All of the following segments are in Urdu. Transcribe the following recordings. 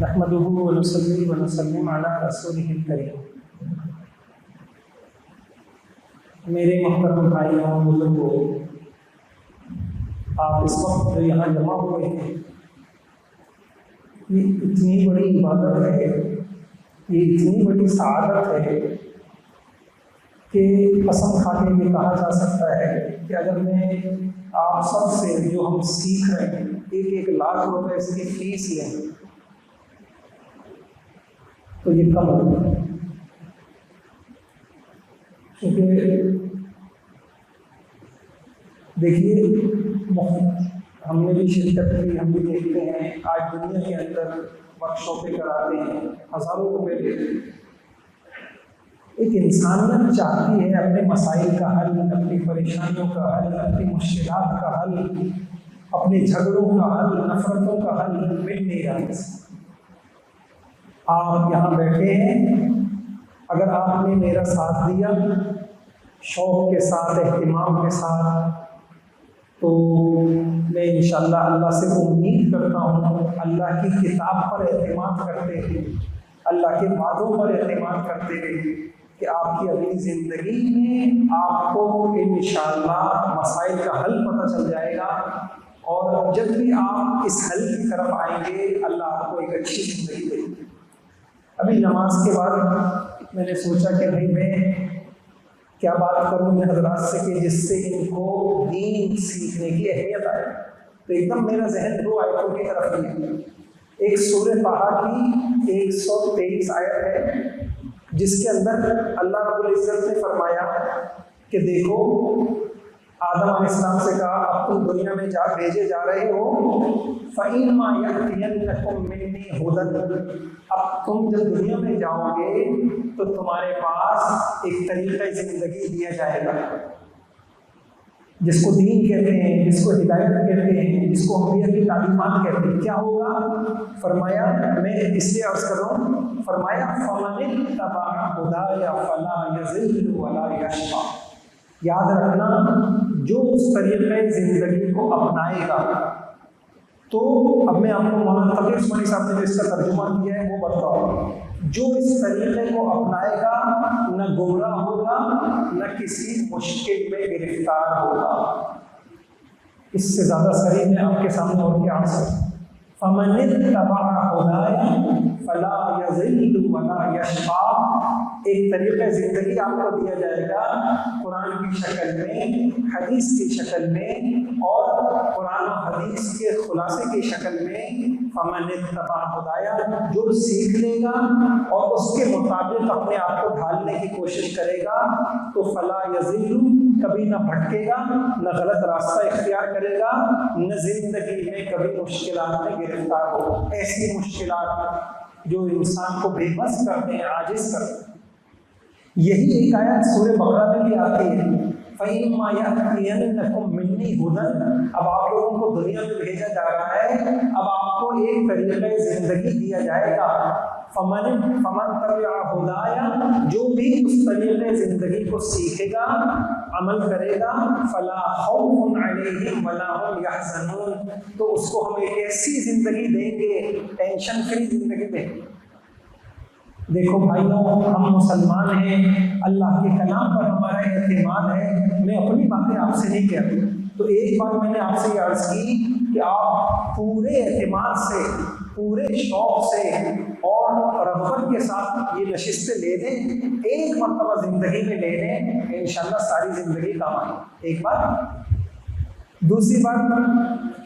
نحمده ونصلي ونسلم علی رسوله الکریم۔ میرے محترم بھائیوں بزرگوں، آپ اس وقت جو یہاں جمع ہوئے ہیں، یہ اتنی بڑی عبادت ہے، یہ اتنی بڑی سعادت ہے کہ قسم کھا کے یہ کہا جا سکتا ہے کہ اگر میں آپ سب سے جو ہم سیکھ رہے ہیں 1,00,000 روپے اس کی فیس لیں تو یہ کم ہوگا، کیونکہ دیکھیے ہم نے بھی شرکت کی، ہم بھی دیکھتے ہیں آج دنیا کے اندر ورکشاپیں کراتے ہیں، ہزاروں روپے لیتے ہیں۔ ایک انسانیت چاہتی ہے اپنے مسائل کا حل، اپنی پریشانیوں کا حل، اپنی مشکلات کا حل، اپنے جھگڑوں کا حل، نفرتوں کا حل مل نہیں رہا ہے۔ آپ یہاں بیٹھے ہیں، اگر آپ نے میرا ساتھ دیا شوق کے ساتھ، اہتمام کے ساتھ، تو میں انشاءاللہ اللہ سے امید کرتا ہوں، اللہ کی کتاب پر اعتماد کرتے ہوئے، اللہ کے وعدوں پر اعتماد کرتے ہوئے کہ آپ کی اگلی زندگی میں آپ کو انشاءاللہ مسائل کا حل پتہ چل جائے گا، اور جب بھی آپ اس حل کی طرف آئیں گے اللہ آپ کو ایک اچھی زندگی دے گی۔ ابھی نماز کے بعد میں نے سوچا کہ بھائی میں کیا بات کروں ان حضرات سے کہ جس سے ان کو دین سیکھنے کی اہمیت آئے، تو ایک دم میرا ذہن 2 آیتوں کی طرف گیا۔ ایک سورہ طٰہٰ کی 123 آیت ہے جس کے اندر اللہ رب العزت نے فرمایا کہ دیکھو، آدم علیہ السلام سے کہا اب تم دنیا میں بھیجے جا رہے ہو، فَإِمَّا يَأْتِيَنَّكُم مِّنِّي هُدًى، اب تم جب دنیا میں جاؤ گے تو تمہارے پاس ایک طریقہ زندگی دیا جائے گا جس کو دین کہتے ہیں، جس کو ہدایت کہتے ہیں، جس کو انبیاء کی تعلیمات کہتے ہیں۔ کیا ہوگا؟ فرمایا، میں اس لیے عرض کر رہا ہوں، فرمایا فَمَنِ اتَّبَعَ هُدَايَ فَلَا يَضِلُّ وَلَا يَشْقَىٰ۔ یاد رکھنا، جو اس طریقے زندگی کو اپنائے گا، تو اب میں آپ کو مولانا تقی عثمانی صاحب نے جو اس کا ترجمہ کیا ہے وہ بتاؤ، جو اس طریقے کو اپنائے گا نہ گمراہ ہوگا نہ کسی مشکل میں گرفتار ہوگا۔ اس سے زیادہ صریح میں آپ کے سامنے اور کیا عرض ہے؟ فَمَنِ اتَّبَعَ هُدَايَ فَلَا يَضِلُّ وَلَا يَشْقَىٰ۔ ایک طریقہ زندگی آپ کو دیا جائے گا، قرآن کی شکل میں، حدیث کی شکل میں، اور قرآن و حدیث کے خلاصے کی شکل میں۔ فَمَنِ اتَّبَعَ هُدَايَ، جو سیکھ لے گا اور اس کے مطابق اپنے آپ کو ڈھالنے کی کوشش کرے گا تو فَلَا يَضِلُّ، کبھی نہ بھٹکے گا، نہ غلط راستہ اختیار کرے گا، نہ زندگی میں کبھی مشکلات میں گرفتار ہوگا۔ ایسی مشکلات جو انسان کو بے بس کرتے ہیں، عاجز کرتے ہیں۔ یہی ایک آیت سورہ بقرہ میں بھی آتی ہے، فَإِمَّا يَأْتِيَنَّكُم مِّنِّي هُدًى۔ اب آپ لوگوں کو دنیا میں بھیجا جا رہا ہے، اب آپ کو ایک طریقہ زندگی دیا جائے گا، فَمَن تَبِعَ هُدَايَ، جو بھی اس طریقے زندگی کو سیکھے گا، عمل کرے گا، فَلَا خَوْفٌ عَلَيْهِمْ وَلَا هُمْ يَحْزَنُونَ، تو اس کو ہم ایک ایسی زندگی دیں گے، ٹینشن فری زندگی دیں گے۔ دیکھو بھائیوں، ہم مسلمان ہیں، اللہ کے کلام پر ہمارا اعتماد ہے۔ میں اپنی باتیں آپ سے نہیں کہتا، تو ایک بار میں نے آپ سے یہ عرض کی کہ آپ پورے اعتماد سے، پورے شوق سے اور رغبت کے ساتھ یہ نشستیں لے دیں، ایک مرتبہ زندگی میں لے لیں، انشاءاللہ ساری زندگی کام آئے۔ ایک بات۔ دوسری بات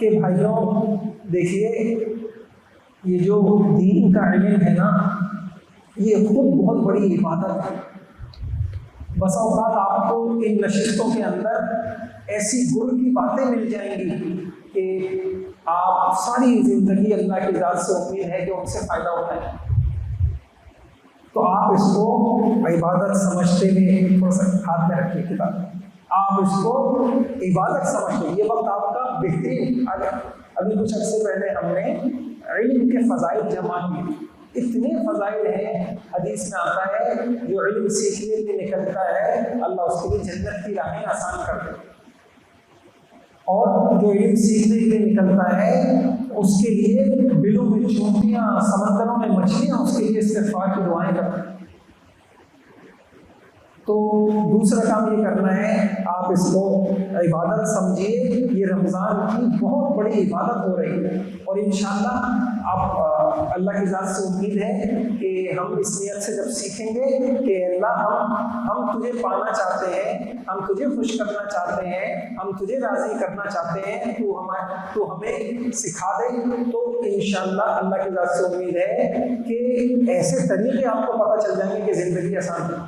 کہ بھائیوں دیکھیے، یہ جو دین کا علم ہے نا، یہ خود بہت بڑی عبادت ہے۔ بسا اوقات آپ کو ان نشستوں کے اندر ایسی گر کی باتیں مل جائیں گی کہ آپ ساری زندگی اللہ کی ذات سے امید ہے کہ ان سے فائدہ اٹھائیں، تو آپ اس کو عبادت سمجھتے ہوئے، تھوڑا سا ہاتھ میں رکھیے کتاب، آپ اس کو عبادت سمجھتے ہیں۔ یہ وقت آپ کا بہترین آ گیا۔ ابھی کچھ عرصے پہلے ہم نے علم کے فضائل جمع کیے، اتنے فضائل ہیں، حدیث میں آتا ہے جو علم سیکھنے کے لیے نکلتا ہے اللہ اس کے لیے جنت کی راہیں آسان کر دیتا ہے، اور جو علم سیکھنے کے لیے نکلتا ہے اس کے لیے بلوں میں چونٹیاں، سمندروں میں مچھلیاں اس کے لیے استغفار کی دعائیں کرتے ہیں۔ تو دوسرا کام یہ کرنا ہے، آپ اس کو عبادت سمجھیے، یہ رمضان کی بہت بڑی عبادت ہو رہی ہے، اور انشاءاللہ آپ اللہ کی ذات سے امید ہے کہ ہم اس نیت سے جب سیکھیں گے کہ اللہ ہم تجھے پانا چاہتے ہیں، ہم تجھے خوش کرنا چاہتے ہیں، ہم تجھے راضی کرنا چاہتے ہیں، تو ہمیں سکھا دے، تو انشاءاللہ اللہ کی ذات سے امید ہے کہ ایسے طریقے آپ کو پتہ چل جائیں گے کہ زندگی آسان ہے۔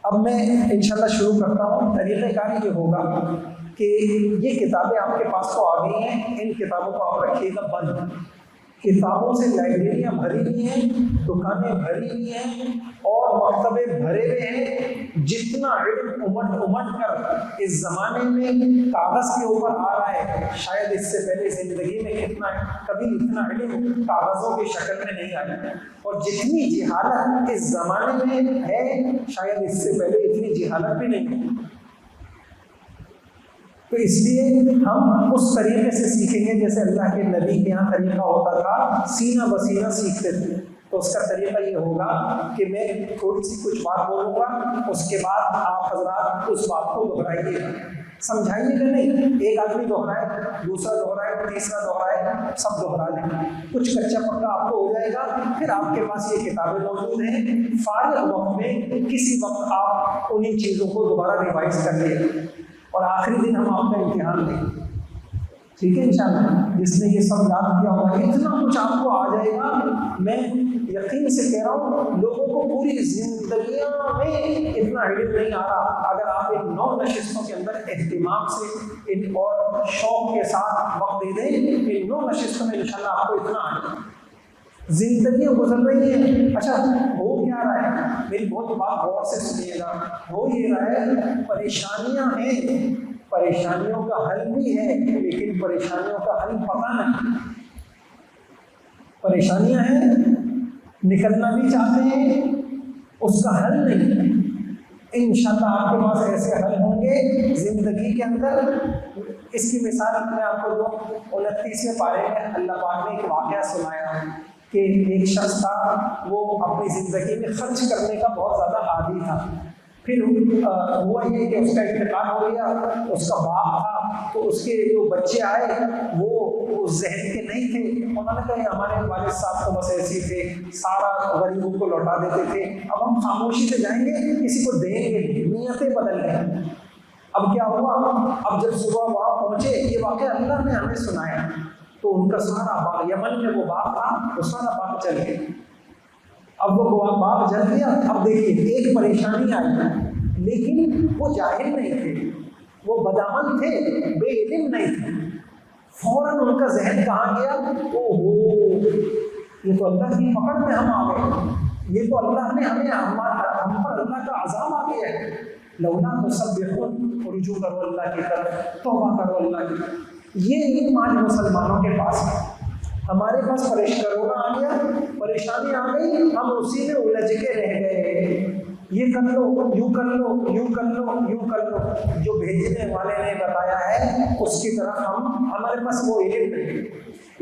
اب میں انشاءاللہ شروع کرتا ہوں۔ طریقہ کار یہ ہوگا کہ یہ کتابیں آپ کے پاس تو آ گئی ہیں، ان کتابوں کو آپ رکھیے گا بند۔ کتابوں سے لائبریریاں بھری ہوئی ہیں، دکانیں بھری ہوئی ہیں، اور مکتبے بھرے ہوئے ہیں۔ جتنا علم امٹ کر اس زمانے میں کاغذ کے اوپر آ رہا ہے، شاید اس سے پہلے زندگی میں کبھی اتنا علم کاغذوں کی شکل میں نہیں آیا، اور جتنی جہالت اس زمانے میں ہے، شاید اس سے پہلے اتنی جہالت بھی نہیں ہے۔ تو اس لیے ہم اس طریقے سے سیکھیں گے جیسے اللہ کے نبی کے یہاں طریقہ ہوتا تھا، سینہ بسینہ سیکھتے تھے۔ تو اس کا طریقہ یہ ہوگا کہ میں تھوڑی سی کچھ بات بولوں گا، اس کے بعد آپ حضرات اس بات کو دہرائیے گا، سمجھائیے گا نہیں، ایک آدمی دہرائے، دوسرا دہرائے، تیسرا دہرائے، سب دہرا لیں، کچھ کچا پکا آپ کو ہو جائے گا۔ پھر آپ کے پاس یہ کتابیں موجود ہیں، فارغ وقت میں کسی وقت آپ انہیں چیزوں کو دوبارہ ریوائز کر لیں، اور آخری دن ہم آپ کا امتحان لیں، ٹھیک ہے انشاءاللہ۔ جس نے یہ سب یاد کیا ہوگا، اتنا کچھ آپ کو آ جائے گا، میں یقین سے کہہ رہا ہوں لوگوں کو پوری زندگیوں میں اتنا علم نہیں آ رہا۔ اگر آپ ان 9 نشستوں کے اندر اہتمام سے اور شوق کے ساتھ وقت دے دیں، ان 9 نشستوں میں انشاءاللہ آپ کو اتنا آ جائے گا۔ زندگیاں گزر رہی ہیں، اچھا ہو کیا رہا ہے، میری بہت بات غور سے سنیے گا۔ ہو یہ رہا ہے، پریشانیاں ہیں، پریشانیوں کا حل بھی ہے، لیکن پریشانیوں کا حل پتہ نہیں۔ پریشانیاں ہیں، نکلنا بھی چاہتے ہیں، اس کا حل نہیں۔ انشاءاللہ آپ کے پاس ایسے حل ہوں گے زندگی کے اندر۔ اس کی مثال میں آپ کو دوں، 29ویں پارے میں اللہ پاک نے ایک واقعہ سنایا کہ ایک شخص تھا، وہ اپنی زندگی میں خرچ کرنے کا بہت زیادہ عادی تھا۔ پھر ہوا یہ کہ اس کا انتقال ہو گیا، اس کا باپ تھا، تو اس کے جو بچے آئے وہ اس ذہن کے نہیں تھے، انہوں نے کہا ہمارے والد صاحب تو بس ایسے تھے، سارا غریبوں کو لوٹا دیتے تھے، اب ہم خاموشی سے جائیں گے، کسی کو دیں گے، نیتیں بدل گئی۔ اب کیا ہوا، اب جب صبح وہاں پہنچے، یہ واقعہ اللہ نے ہمیں سنایا، تو ان کا سارا باغ، یمن میں وہ باغ تھا، وہ سارا باغ چل گیا۔ اب وہ باغ جل گیا، اب دیکھیے ایک پریشانی آئی، لیکن وہ جاہل نہیں تھے، وہ بدعمل تھے، بے علم نہیں تھے۔ فوراً ان کا ذہن کہاں گیا، اوہو یہ تو اللہ کی پکڑ میں ہم آ گئے، یہ تو اللہ نے ہم پر اللہ کا عذاب آ گیا ہے۔ لولا تسبحون، رجوع کرو اللہ کی طرف، توبہ کرو اللہ کی طرف۔ یہ آج مسلمانوں کے پاس ہے، ہمارے پاس کرونا آ گیا، پریشانی آ گئی، ہم اسی میں الجھ کے رہ گئے، یہ کر لو، یوں کر لو، یوں کر لو، یوں کر لو، جو بھیجنے والے نے بتایا ہے اس کی طرف ہمارے پاس وہ علم نہیں۔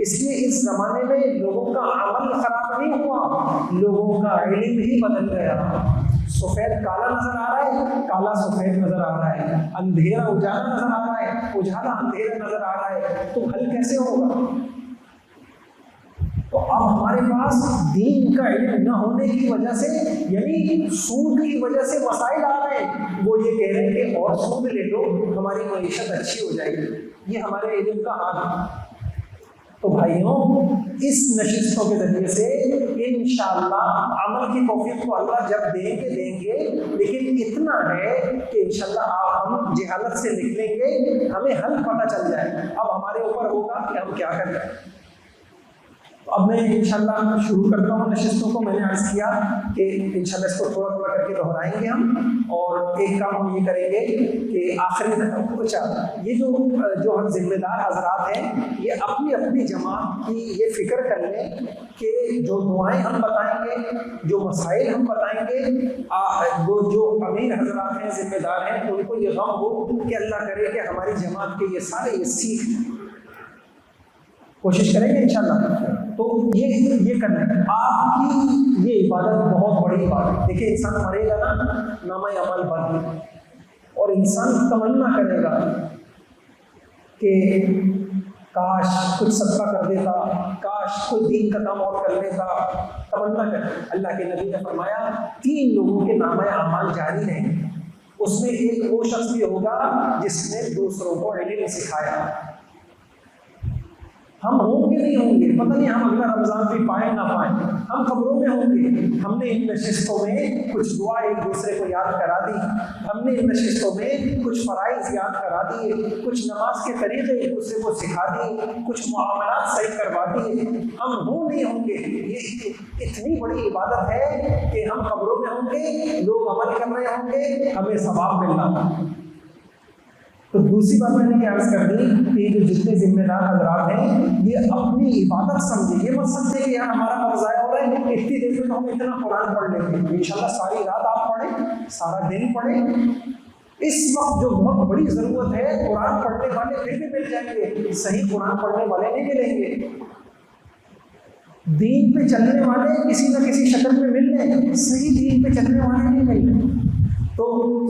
اس لیے اس زمانے میں لوگوں کا عمل خراب نہیں ہوا، لوگوں کا علم ہی بدل گیا۔ سفید کالا نظر آ رہا ہے، کالا سفید نظر آ رہا ہے، اندھیرا اجالا نظر آ رہا ہے، اجالا اندھیرا نظر آ رہا ہے، تو حل کیسے ہوگا؟ تو اب ہمارے پاس دین کا علم نہ ہونے کی وجہ سے، یعنی سود کی وجہ سے مسائل آ رہے ہیں، وہ یہ کہہ رہے ہیں کہ اور سود لے لو، ہماری معیشت اچھی ہو جائے گی، یہ ہمارے علم کا حال ہے۔ تو بھائیوں، اس نشستوں کے ذریعے سے انشاءاللہ عمل کی توفیق کو اللہ جب دیں گے، لیکن اتنا ہے کہ انشاءاللہ ہم جہالت سے نکلیں گے، ہمیں حل پتہ چل جائے، اب ہمارے اوپر ہوگا کہ ہم کیا کریں۔ تو اب میں انشاءاللہ شروع کرتا ہوں نشستوں کو۔ میں نے عرض کیا کہ انشاءاللہ اس کو تھوڑا تھوڑا کر کے دہرائیں گے ہم، اور ایک کام ہم یہ کریں گے کہ آخری یہ جو ہم ذمہ دار حضرات ہیں، یہ اپنی اپنی جماعت کی یہ فکر کر لیں کہ جو دعائیں ہم بتائیں گے، جو مسائل ہم بتائیں گے، وہ جو امیر حضرات ہیں، ذمہ دار ہیں، ان کو یہ غم ہو کہ اللہ کرے کہ ہماری جماعت کے یہ سارے یہ سیکھ کوشش کریں گے انشاءاللہ. تو یہ کرنا ہے آپ کی. یہ عبادت بہت بڑی عبادت ہے. دیکھیں انسان مرے گا نا نامہ عمل بند, اور انسان تمنا کرے گا کہ کاش کچھ صدقہ کر دیتا, کاش کوئی دین کا کام اور کر لیتا. تمنا کر. اللہ کے نبی نے فرمایا 3 لوگوں کے نامہ اعمال جاری ہیں, اس میں ایک وہ شخص بھی ہوگا جس نے دوسروں کو علم سکھایا. ہم ہوں گے نہیں ہوں گے پتہ نہیں, ہم اگلا رمضان بھی پائیں نہ پائیں, ہم قبروں میں ہوں گے. ہم نے ان نشستوں میں کچھ دعا ایک دوسرے کو یاد کرا دی, ہم نے ان نشستوں میں کچھ فرائض یاد کرا دیے, کچھ نماز کے طریقے ایک دوسرے کو سکھا دیے, کچھ معاملات صحیح کروا دیے. ہم ہوں نہیں ہوں گے. یہ اتنی بڑی عبادت ہے کہ ہم قبروں میں ہوں گے, لوگ عمل کر رہے ہوں گے, ہمیں ثواب ملنا. تو دوسری بات میں نے یہ عرض کر دی کہ جو جتنے ذمہ دار حضرات ہیں یہ اپنی عبادت سمجھے. یہ مت سمجھے کہ یار ہمارا وقت ضائع ہو رہا ہے, اتنی دیر میں تو ہم اتنا قرآن پڑھ لیں گے. انشاءاللہ ساری رات آپ پڑھیں, سارا دن پڑھیں. اس وقت جو بہت بڑی ضرورت ہے, قرآن پڑھنے والے پھر بھی مل جائیں گے, صحیح قرآن پڑھنے والے نہیں ملیں گے. دین پہ چلنے والے کسی نہ کسی شکل میں مل لیں, صحیح دین پہ چلنے والے نہیں مل لیں. تو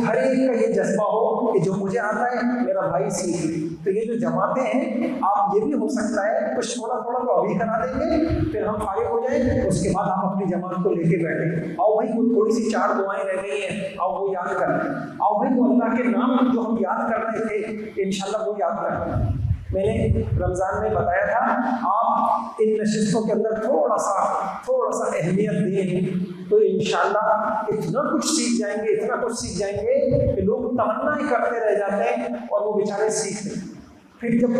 ہر ایک کا یہ جذبہ ہو کہ جو مجھے آتا ہے میرا بھائی سیکھ لے. تو یہ جو جماعتیں ہیں, آپ یہ بھی ہو سکتا ہے کچھ تھوڑا تھوڑا تو ابھی کرا دیں گے, پھر ہم فارغ ہو جائیں, اس کے بعد آپ اپنی جماعت کو لے کے بیٹھیں. آؤ بھائی وہ تھوڑی سی 4 دعائیں رہ گئی ہیں, آؤ وہ یاد کر لیں. آؤ بھائی وہ اللہ کے نام جو ہم یاد کر رہے تھے انشاءاللہ وہ یاد کر لیں. میں نے رمضان میں بتایا تھا آپ ان نشستوں کے اندر تھوڑا سا اہمیت دیں تو انشاءاللہ اتنا کچھ سیکھ جائیں گے, اتنا کچھ سیکھ جائیں گے کہ لوگ تمنا ہی کرتے رہ جاتے ہیں اور وہ بیچارے سیکھتے. پھر جب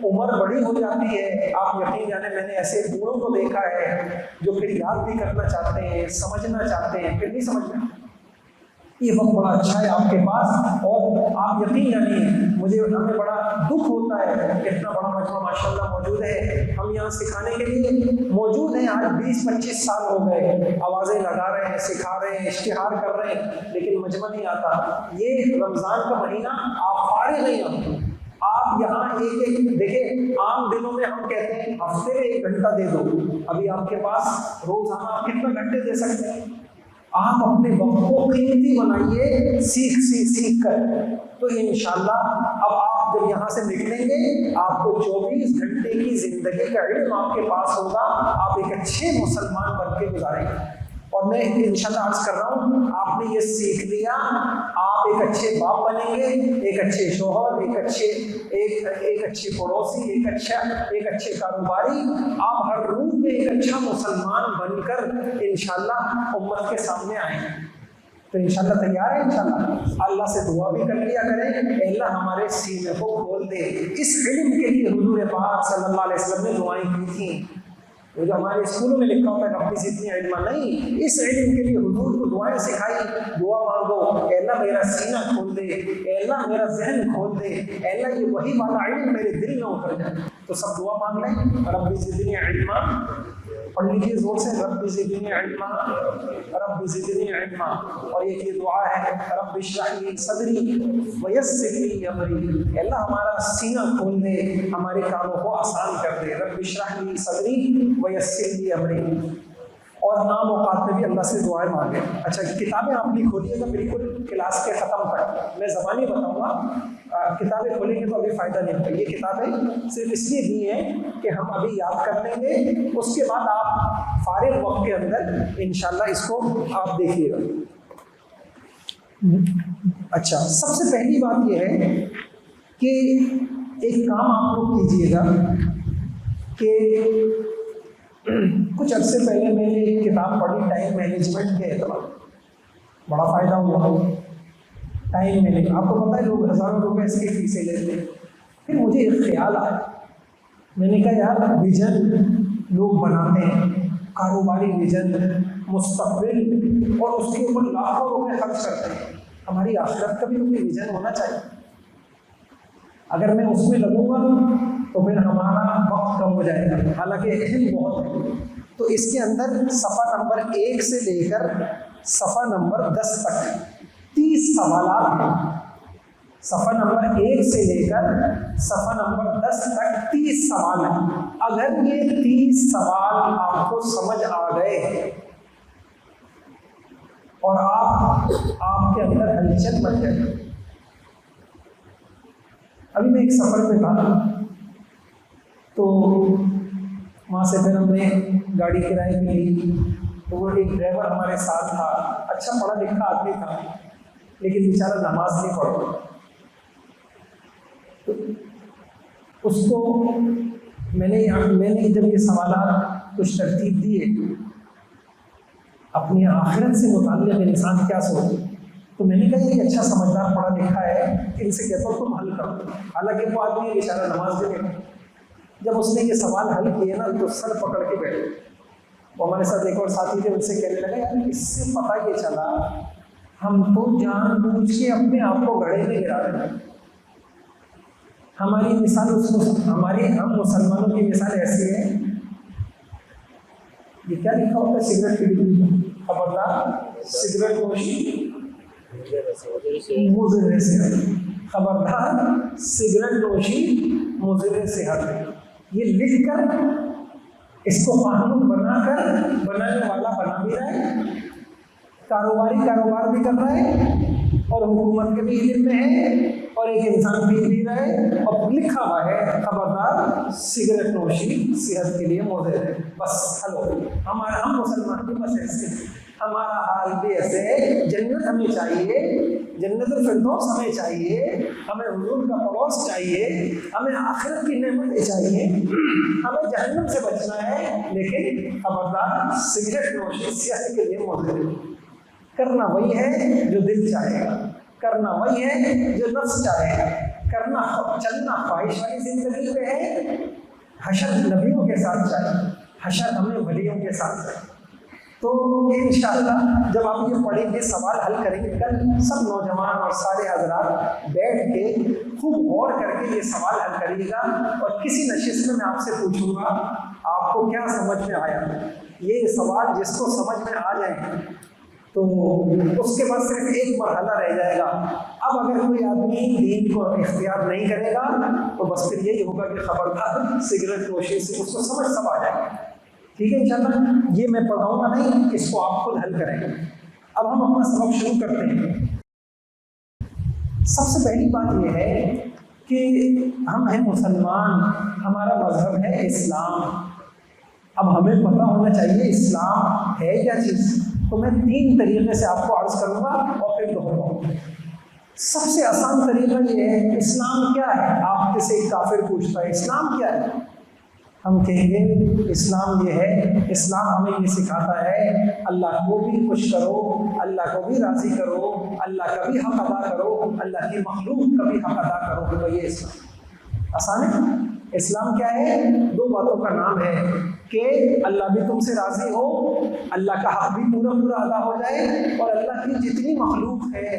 عمر بڑی ہو جاتی ہے, آپ یقین جانے میں نے ایسے بوڑھوں کو دیکھا ہے جو پھر یاد بھی کرنا چاہتے ہیں, سمجھنا چاہتے ہیں, پھر نہیں سمجھنا. یہ وقت بڑا اچھا ہے آپ کے پاس, اور آپ یقین جانیے ہمیں بڑا دکھ ہوتا ہے کہ اتنا بڑا مجمع ماشاءاللہ موجود ہے, ہم یہاں سکھانے کے لیے موجود ہیں. آج 20-25 سال ہو گئے, آوازیں لگا رہے ہیں, سکھا رہے ہیں, اشتہار کر رہے ہیں, لیکن مجمع نہیں آتا. یہ رمضان کا مہینہ آپ فارغ نہیں ہوتے, آپ یہاں ایک دیکھیں, عام دنوں میں ہم کہتے ہیں ہفتے میں 1 گھنٹہ دے دو. ابھی آپ کے پاس روزانہ آپ کتنا گھنٹے دے سکتے ہیں؟ آپ اپنے وقت کو قیمتی بنائیے سیکھ کر. تو انشاءاللہ اب آپ جب یہاں سے نکلیں گے آپ کو 24 گھنٹے کی زندگی کا علم آپ کے پاس ہوگا, آپ ایک اچھے مسلمان بن کے گزاریں گے. اور میں انشاءاللہ عرض کر رہا ہوں آپ نے یہ سیکھ لیا, آپ ایک اچھے باپ بنیں گے, ایک اچھے شوہر, ایک اچھے پڑوسی, ایک اچھے کاروباری. آپ ہر روح میں ایک اچھا مسلمان بن کر انشاءاللہ امت کے سامنے آئیں گے. تو انشاءاللہ تیار ہے؟ انشاءاللہ اللہ سے دعا بھی کر لیا کریں, اے اللہ ہمارے سینے کو کھول دے. اس علم کے لیے حضور پاک صلی اللہ علیہ وسلم نے دعائیں کی تھیں. وہ جو ہمارے اسکولوں میں لکھا ہوتا ہے رب زدنی علما, نہیں, اس علم کے لیے حضور کو دعائیں سکھائی. دعا مانگو, اے اللہ میرا سینہ کھول دے, اے اللہ میرا ذہن کھول دے, اے اللہ یہ وہی والا علم میرے دل میں اتر جائے. تو سب دعا مانگ لیں, رب زدنی علما. پڑھ لیجیے زور سے, رب زدنی علما, رب زدنی علما. اور یہ دعا ہے, رب اشرح لی صدری ویسر لی امری. اے اللہ ہمارا سینہ کھول دے, ہمارے کاموں کو آسان کر دے. رب اشرح لی صدری ویسر لی امری. اور عام اوقات میں بھی اللہ سے دعائیں مانگیں. اچھا, کتابیں آپ نے کھولیے گا بالکل کلاس کے ختم تک, میں زبانی بتاؤں گا. کتابیں کھولیں گے تو ابھی فائدہ نہیں ہوتا. یہ کتابیں صرف اس لیے دی ہیں کہ ہم ابھی یاد کر لیں گے, اس کے بعد آپ فارغ وقت کے اندر انشاءاللہ اس کو آپ دیکھیے گا. اچھا, سب سے پہلی بات یہ ہے کہ ایک کام آپ لوگ کیجیے گا کہ کچھ عرصے پہلے میں نے ایک کتاب پڑھی ٹائم مینجمنٹ کے اعتبار, بڑا فائدہ ہوا. ٹائم مینجمنٹ, آپ کو پتہ ہے لوگ ہزاروں روپے اس کی فیسیں لیتے ہیں. پھر مجھے ایک خیال آیا, میں نے کہا یار ویژن لوگ بناتے ہیں, کاروباری ویژن, مستقبل, اور اس کے اوپر لاکھوں روپے خرچ کرتے ہیں. ہماری آخرت کا بھی تو کوئی ویژن ہونا چاہیے. اگر میں اس میں لگوں گا تو پھر ہمارا وقت کم ہو جائے گا, حالانکہ اہم بہت ہے. تو اس کے اندر صفحہ نمبر 1 سے لے کر صفحہ نمبر 10 تک 30 سوالات ہیں. صفحہ نمبر 1 سے لے کر صفحہ نمبر 10 تک 30 سوال ہیں. اگر یہ 30 سوال آپ کو سمجھ آ گئے اور آپ کے اندر ہلچل مچ گئی. ابھی میں ایک سفر پہ تھا تو وہاں سے پھر ہم نے گاڑی کرائے پہ لی. تو وہ ایک ڈرائیور ہمارے ساتھ تھا, اچھا پڑھا لکھا آدمی تھا لیکن بیچارہ نماز نہیں پڑھتا. تو اس کو میں نے جب یہ سوالات کچھ ترتیب دیے اپنی آخرت سے متعلق انسان کیا سوچے, تو میں نے کہا یہ اچھا سمجھدار پڑھا لکھا ہے, ان سے کہتا ہوں تم حل کرو. حالانکہ وہ آدمی بیچارہ نماز بھی نہیں. جب اس نے یہ سوال حل کیے نا تو سر پکڑ کے بیٹھے. وہ ہمارے ساتھ ایک اور ساتھی تھے, ان سے کہنے لگے یار اس سے پتہ یہ چلا ہم تو جان بوجھ کے اپنے آپ کو گڑھے میں گرا رہے ہیں. ہماری مثال ہم مسلمانوں کی مثال ایسی ہے, یہ کیا لکھا ہوتا ہے سگریٹ کی ڈبی, خبردار سگریٹ نوشی مضر صحت, خبردار سگریٹ نوشی مضر صحت. یہ لکھ کر اس کو قانون بنانے والا بنا بھی رہا ہے, کاروبار بھی کر رہا ہے اور حکومت کے بھی علم میں ہے, اور ایک انسان بھی رہا ہے اور لکھا ہوا ہے خبردار سگریٹ نوشی صحت کے لیے مضر ہے. بس ہلو ہم مسلمان بھی بس ایسے, ہمارا حال بھی ایسے ہے. جنت ہمیں چاہیے, جنت الفردوس ہمیں چاہیے, ہمیں حضور کا پڑوس چاہیے, ہمیں آخرت کی نعمتیں چاہیے, ہمیں جہنم سے بچنا ہے, لیکن خبردار سگریٹ نوشی صحت کے لیے مضر ہے. کرنا وہی ہے جو دل چاہے گا, کرنا وہی ہے جو نفس چاہے گا, چلنا خواہش والی زندگی پہ ہے. حشر نبیوں کے ساتھ چاہیے, حشر ہمیں ولیوں کے ساتھ چاہیے. تو انشاءاللہ جب آپ یہ پڑھیں گے سوال حل کریں گے, کل سب نوجوان اور سارے حضرات بیٹھ کے خوب غور کر کے یہ سوال حل کریے گا, اور کسی نشست میں آپ سے پوچھوں گا آپ کو کیا سمجھ میں آیا. یہ سوال جس کو سمجھ میں آ جائیں تو اس کے بعد صرف ایک مرحلہ رہ جائے گا. اب اگر کوئی آدمی دین کو اختیار نہیں کرے گا تو بس پھر یہی ہوگا کہ خبردار سگریٹ نوشی سے اس کو سمجھ سب آ جائے گا. ٹھیک ہے انشاءاللہ, یہ میں پڑھاؤں گا نہیں, اس کو آپ خود حل کریں گے. اب ہم اپنا سبق شروع کرتے ہیں. سب سے پہلی بات یہ ہے کہ ہم ہیں مسلمان, ہمارا مذہب ہے اسلام. اب ہمیں پتہ ہونا چاہیے اسلام ہے کیا چیز. تو میں 3 طریقے سے آپ کو عرض کروں گا اور پھر دہراؤں گا. سب سے آسان طریقہ یہ ہے اسلام کیا ہے. آپ کسی ایک کافر پوچھتا ہے اسلام کیا ہے, ہم کہیں گے اسلام یہ ہے, اسلام ہمیں یہ سکھاتا ہے اللہ کو بھی خوش کرو, اللہ کو بھی راضی کرو, اللہ کا بھی حق ادا کرو, اللہ کی مخلوق کا بھی حق ادا کرو. تو یہ اسلام آسان ہے. اسلام کیا ہے؟ 2 باتوں کا نام ہے کہ اللہ بھی تم سے راضی ہو, اللہ کا حق بھی پورا ادا ہو جائے, اور اللہ کی جتنی مخلوق ہے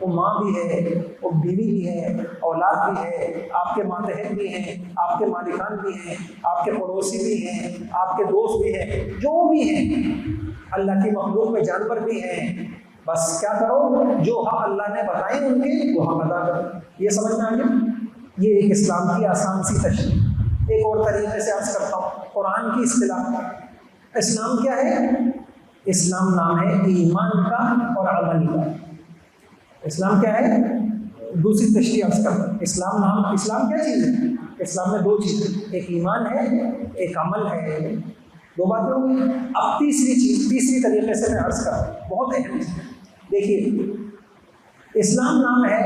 وہ ماں بھی ہے, وہ بیوی بھی ہے, اولاد بھی ہے, آپ کے ماتحت بھی ہیں, آپ کے مالکان بھی ہیں, آپ کے پڑوسی بھی ہیں, آپ کے دوست بھی ہیں, جو بھی ہیں اللہ کی مخلوق میں جانور بھی ہیں. بس کیا کرو, جو حق اللہ نے بتائے ان کے وہ حق ادا کرو. یہ سمجھ میں آ گیا. یہ ایک اسلام کی آسان سی تشریح. ایک اور طریقے سے عرض کرتا ہوں, قرآن کی اصطلاح. اسلام کیا ہے؟ اسلام نام ہے ایمان کا اور عمل کا. اسلام کیا ہے؟ دوسری تشریح عرض کرتا ہوں. اسلام کیا چیز ہے؟ اسلام میں 2 چیزیں, ایک ایمان ہے, ایک عمل ہے. 2 باتیں ہوگی. اب تیسری طریقے سے میں عرض کرتا ہوں, بہت اہم چیز. دیکھیے, اسلام نام ہے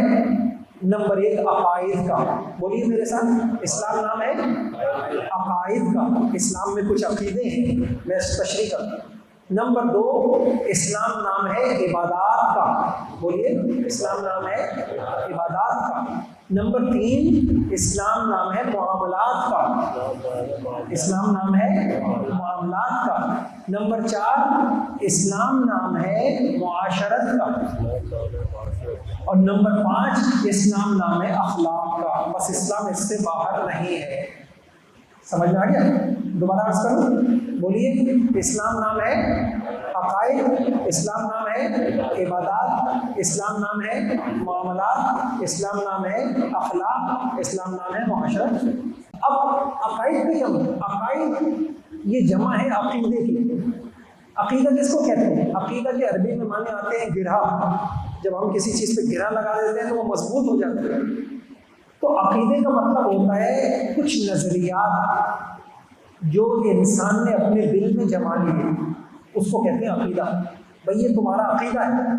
نمبر 1 عقائد کا. بولیے میرے ساتھ, اسلام نام ہے عقائد کا. اسلام میں کچھ عقیدے ہیں, میں تشریح کرتا ہوں. نمبر 2 اسلام نام ہے عبادات کا. بولیے, اسلام نام ہے عبادات کا. نمبر 3 اسلام نام ہے معاملات کا. اسلام نام ہے معاملات کا. نمبر 4 اسلام نام ہے معاشرت کا. اور نمبر 5 اسلام نام ہے اخلاق کا. بس اسلام اس سے باہر نہیں ہے. سمجھ میں آ گیا؟ دوبارہ عرض کروں, بولیے. اسلام نام ہے عقائد، اسلام نام ہے عبادات، اسلام نام ہے معاملات، اسلام نام ہے اخلاق، اسلام نام ہے معاشرت۔ اب عقائد کی جمع، عقائد یہ جمع ہے عقیدے کی۔ عقیدہ کس کو کہتے ہیں؟ عقیدہ کے عربی میں معنی آتے ہیں گرہ۔ جب ہم کسی چیز پہ گرہ لگا دیتے ہیں تو وہ مضبوط ہو جاتی ہے۔ تو عقیدے کا مطلب ہوتا ہے کچھ نظریات جو انسان نے اپنے دل میں جما لیے، اس کو کہتے ہیں عقیدہ۔ بھئی یہ تمہارا عقیدہ ہے،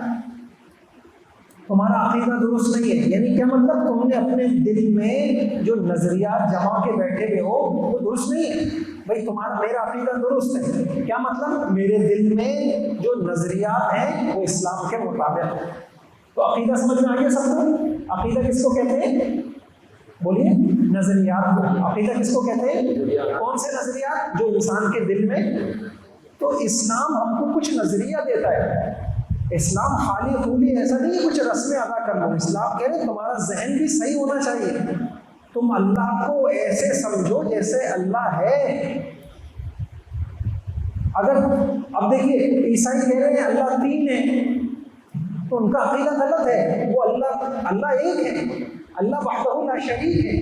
تمہارا عقیدہ درست نہیں ہے، یعنی کیا مطلب؟ تم نے اپنے دل میں جو نظریات جما کے بیٹھے ہوئے ہو وہ درست نہیں ہے۔ بھئی تمہارا میرا عقیدہ درست ہے، کیا مطلب؟ میرے دل میں جو نظریات ہیں وہ اسلام کے مطابق ہے۔ تو عقیدہ سمجھ میں آ گیا سب کو؟ عقیدہ کس کو کہتے ہیں؟ بولیے، نظریات کو۔ عقیدہ کس کو کہتے ہیں؟ کون سے نظریات؟ جو انسان کے دل میں۔ تو اسلام ہم کو کچھ نظریہ دیتا ہے۔ اسلام خالی خولی ایسا نہیں ہے کچھ رسمیں ادا کر لو۔ اسلام کہہ رہے تمہارا ذہن بھی صحیح ہونا چاہیے، تم اللہ کو ایسے سمجھو جیسے اللہ ہے۔ اگر اب دیکھیے عیسائی کہہ رہے ہیں اللہ تین ہے، تو ان کا عقیدہ غلط ہے۔ وہ اللہ ایک ہے، اللہ وحدہ لا شریک ہے۔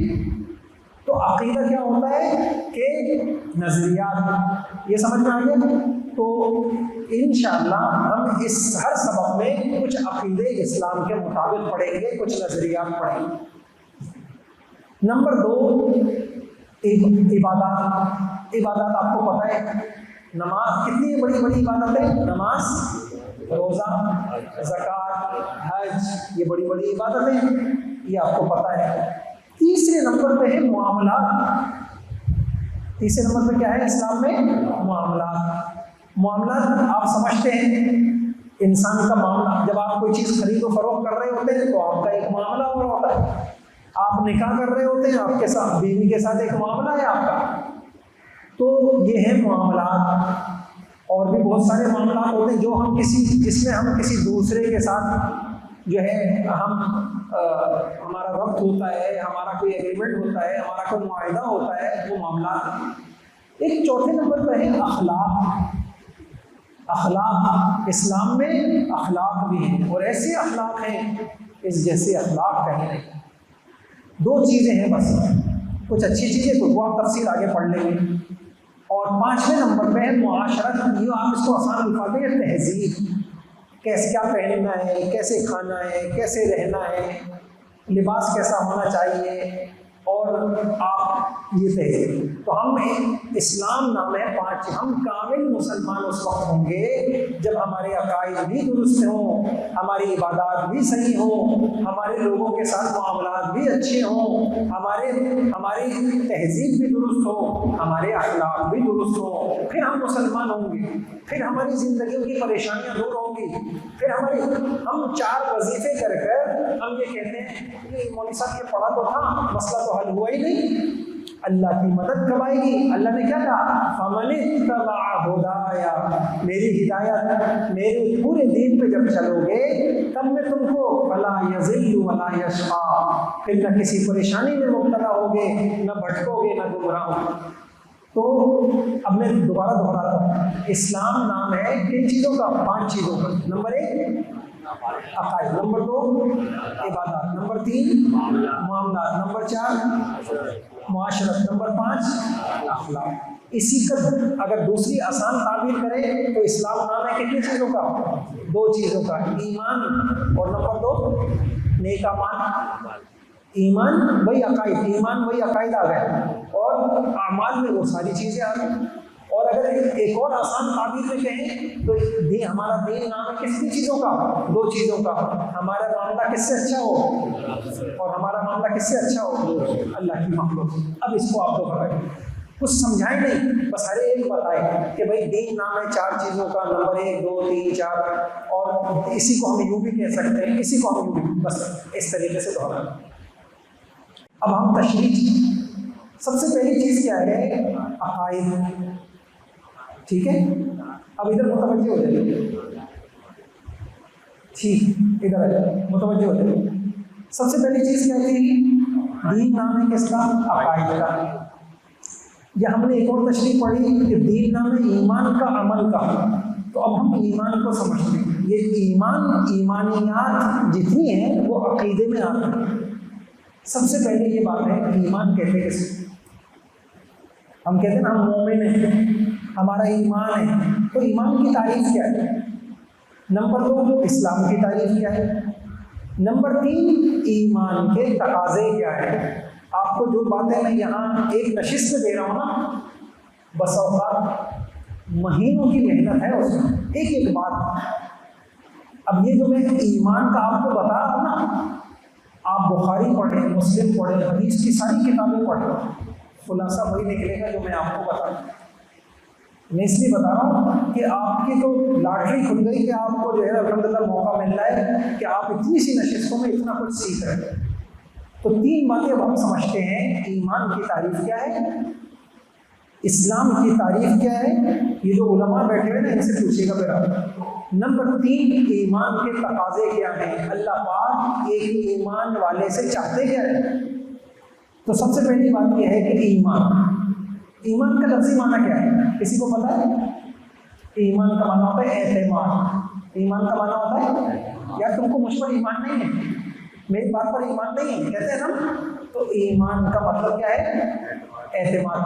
تو عقیدہ کیا ہوتا ہے کہ نظریات، یہ سمجھ میں آ گیا؟ تو انشاءاللہ ہم اس ہر سبق میں کچھ عقیدے اسلام کے مطابق پڑھیں گے، کچھ نظریات پڑھیں گے۔ نمبر 2، عبادات۔ عبادات آپ کو پتہ ہے، نماز کتنی بڑی بڑی عبادت ہے، نماز، روزہ، زکوٰۃ، حج، یہ بڑی بڑی عبادتیں ہیں، یہ آپ کو پتہ ہے۔ تیسرے نمبر پہ ہے معاملات۔ تیسرے نمبر پہ کیا ہے اسلام میں؟ معاملات۔ معاملات آپ سمجھتے ہیں انسان کا معاملہ، جب آپ کوئی چیز خرید و فروخت کر رہے ہوتے ہیں تو آپ کا ایک معاملہ ہو رہا ہوتا ہے۔ آپ نکاح کر رہے ہوتے ہیں، آپ کے ساتھ بیوی کے ساتھ ایک معاملہ ہے آپ کا۔ تو یہ ہے معاملات۔ اور بھی بہت سارے معاملات ہوتے ہیں جو ہم جس میں ہم کسی دوسرے کے ساتھ جو ہے ہمارا ربط ہوتا ہے، ہمارا کوئی ایگریمنٹ ہوتا ہے، ہمارا کوئی معاہدہ ہوتا ہے، وہ معاملات۔ ایک چوتھے نمبر پر ہے اخلاق۔ اخلاق، اسلام میں اخلاق بھی ہیں، اور ایسے اخلاق ہیں اس جیسے اخلاق کہیں نہیں۔ 2 چیزیں ہیں بس، کچھ اچھی چیزیں تو وہ آپ تفصیل آگے پڑھ لیں گے۔ اور 5ویں نمبر پہ ہے معاشرت۔ یہ آپ اس کو آسان الفاظ میں تہذیب، کیسے کیا پہننا ہے، کیسے کھانا ہے، کیسے رہنا ہے، لباس کیسا ہونا چاہیے، اور آپ یہ تہذیب۔ تو ہم اسلام نام ہے 5۔ ہم کامل مسلمان اس وقت ہوں گے جب ہمارے عقائد بھی درست ہوں، ہماری عبادات بھی صحیح ہوں، ہمارے لوگوں کے ساتھ معاملات بھی اچھے ہوں، ہماری تہذیب بھی درست ہو، ہمارے اخلاق بھی درست ہوں، پھر ہم مسلمان ہوں گے، پھر ہماری زندگیوں کی پریشانیاں دور ہوں گی، پھر ہم 4 وظیفے کر ہم یہ کہتے ہیں کہ مولوی صاحب یہ پڑھا تو تھا، مسئلہ تو حل ہوا ہی نہیں۔ اللہ کی مدد کب آئے گی؟ اللہ نے کیا کہا؟ فَمَنِ اتَّبَعَ هُدَايَ، میری ہدایت، میرے پورے دین پہ جب چلو گے تب میں تم کو فَلَا يَضِلُّ وَلَا يَشْقَىٰ، پھر نہ کسی پریشانی میں مبتلا ہوگے، نہ بھٹکو گے، نہ گمراہ ہوگے۔ تو اب میں دوبارہ دہراتا ہوں، اسلام نام ہے کن چیزوں کا؟ 5 چیزوں کا۔ نمبر 1 عقائد، نمبر 2 عبادات، نمبر 3 معاملات، نمبر 4 معاشرت، نمبر 5 اخلاق۔ اسی کا اگر دوسری آسان تعبیر کریں تو اسلام نام ہے کتنی چیزوں کا؟ 2 چیزوں کا، ایمان اور نمبر 2 نیک اعمال۔ ایمان وہی عقائد، ایمان وہی عقائد آ گئے، اور اعمال میں وہ ساری چیزیں آ گئی۔ اور اگر ایک اور آسان تعبیر میں کہیں تو ہمارا دین نام ہے کس چیزوں کا؟ 2 چیزوں کا، ہمارا معاملہ کس سے اچھا ہو، اور ہمارا معاملہ کس سے اچھا ہو؟ اللہ کی مخلوق۔ اب اس کو آپ کو بتائیں، کچھ سمجھائیں نہیں، بس ہر ایک بتائیں کہ بھائی دین نام ہے 4 چیزوں کا، نمبر 1 2 3 4، اور اسی کو ہم یوں بھی کہہ سکتے ہیں، اسی کو ہم یوں بھی، بس اس طریقے سے دہرائیں۔ اب ہم تشریح، سب سے پہلی چیز کیا ہے؟ عقائد، ٹھیک ہے؟ اب ادھر متوجہ ہو جائیے، ٹھیک، ادھر آ جائے، متوجہ ہو جائیے۔ سب سے پہلی چیز کیا تھی؟ دین نام ہے کس کا؟ عقائد کا۔ یا ہم نے ایک اور تشریح پڑھی کہ دین نام ہے ایمان کا عمل کا، تو اب ہم ایمان کو سمجھتے ہیں۔ یہ ایمانیات جتنی ہیں وہ عقیدے میں آتی ہیں۔ سب سے پہلے یہ بات ہے کہ ایمان کہتے کس کو؟ ہم کہتے ہیں نا ہم مومن ہیں، ہمارا ایمان ہے، تو ایمان کی تعریف کیا ہے؟ نمبر 2 اسلام کی تعریف کیا ہے؟ نمبر 3 ایمان کے تقاضے کیا ہے؟ آپ کو جو باتیں میں یہاں ایک نشست میں دے رہا ہوں نا، بس اوقات مہینوں کی محنت ہے اس میں، ایک ایک بات۔ اب یہ جو میں ایمان کا آپ کو بتا رہا ہوں نا، آپ بخاری پڑھیں، مسلم پڑھیں، حدیث کی ساری کتابیں پڑھیں، خلاصہ وہی نکلے گا جو میں آپ کو بتا رہا ہوں۔ میں اس لیے بتا رہا ہوں کہ آپ کی تو لاٹری کھل گئی کہ آپ کو جو ہے الحمدللہ موقع مل رہا ہے کہ آپ اتنی سی نشستوں میں اتنا کچھ سیکھ رہے ہیں۔ تو 3 باتیں اب ہم سمجھتے ہیں، ایمان کی تعریف کیا ہے، اسلام کی تعریف کیا ہے، یہ جو علماء بیٹھے ہوئے نا ان سے پوچھے گا پھر آپ۔ نمبر 3 ایمان کے تقاضے کیا ہیں، اللہ پاک ایک ہی ایمان والے سے چاہتے کیا ہے۔ تو سب سے پہلی بات یہ ہے کہ ایمان کا لفظی معنی کیا ہے؟ کسی کو پتا ہے؟ ایمان کا معنی ہوتا ہے اعتماد۔ ایمان کا معنی ہوتا ہے یار تم کو مجھ پر ایمان نہیں ہے، میری بات پر ایمان نہیں ہے، کہتے ہیں نا، تو ایمان کا مطلب کیا ہے؟ اعتماد۔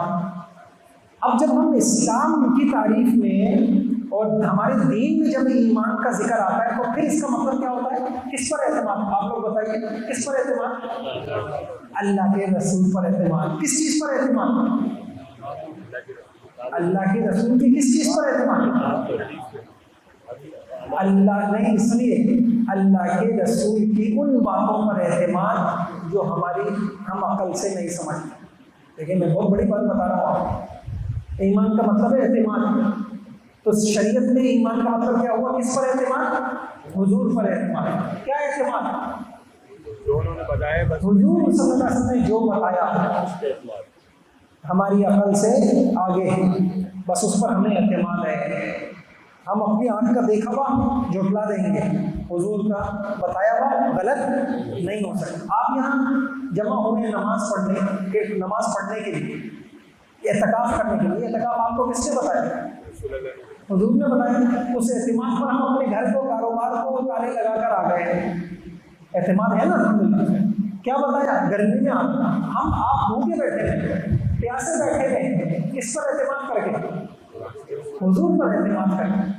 اب جب ہم اسلام کی تعریف میں اور ہمارے دین میں جب ایمان کا ذکر آتا ہے تو پھر اس کا مطلب کیا ہوتا ہے؟ کس پر اعتماد؟ آپ لوگ بتائیے، کس پر اعتماد؟ اللہ کے رسول پر اعتماد۔ کس چیز پر اعتماد؟ اللہ کے رسول کی کس چیز پر اعتماد؟ اللہ نہیں، سنیے، اللہ کے رسول کی ان باتوں پر اعتماد جو ہم عقل سے نہیں سمجھتے۔ لیکن میں بہت بڑی بات بتا رہا ہوں، ایمان کا مطلب ہے اعتماد۔ تو شریعت میں ایمان کا مطلب کیا ہوا؟ کس پر اعتماد؟ حضور پر اعتماد۔ کیا اعتماد؟ جو انہوں نے بتایا، حضور صلی اللہ علیہ وسلم نے جو بتایا ہماری عقل سے آگے ہے، بس اس پر ہمیں اعتماد ہے۔ ہم اپنی آنکھ کا دیکھا ہوا جھٹلا دیں گے، حضور کا بتایا ہوا غلط نہیں ہو سکتا۔ آپ یہاں جمع ہوئے نماز پڑھنے کے لیے، اعتکاف کرنے کے لیے، اعتکاف آپ کو کس نے بتایا؟ حضور نے بتایا۔ اس اعتماد پر ہم اپنے گھر کو، کاروبار کو تالے لگا کر آ گئے ہیں۔ اعتماد ہے نا الحمدللہ۔ کیا بتایا؟ گرمی میں آپ بھوکے بیٹھے ہیں، پیاسے بیٹھے ہیں، کس پر اعتماد کر کے؟ حضور پر اعتماد کر کے۔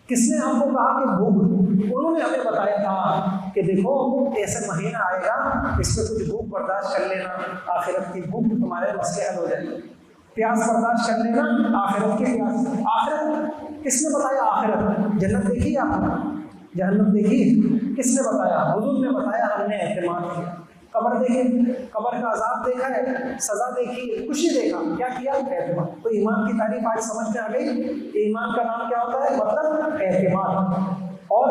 کس نے آپ کو کہا کہ بھوک؟ انہوں نے ہمیں بتایا تھا کہ دیکھو ایسا مہینہ آئے گا، اس میں کچھ بھوک برداشت کر لینا، آخرت کی بھوک تمہارے مسئلے حل ہو جائے گی۔ پیاس برداشت کر لینا، آخرت کی پیاس۔ آخرت کس نے بتایا؟ آخرت جنت دیکھی آپ نے؟ جہنم دیکھی؟ کس نے بتایا؟ حضور نے بتایا، ہم نے اعتماد کیا۔ قبر دیکھی، قبر کا عذاب دیکھا ہے، سزا دیکھی، کچھ نہیں دیکھا، کیا کیا؟ اعتماد۔ تو ایمان کی تعریف آج سمجھ میں آ گئی۔ ایمان کا نام کیا ہوتا ہے؟ مطلب اعتماد۔ اور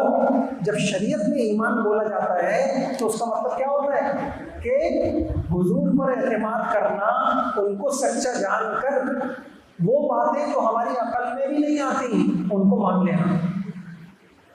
جب شریعت میں ایمان بولا جاتا ہے تو اس کا مطلب کیا ہوتا ہے؟ کہ حضور پر اعتماد کرنا، ان کو سچا جان کر وہ باتیں جو ہماری عقل میں بھی نہیں آتی ان کو مان لینا۔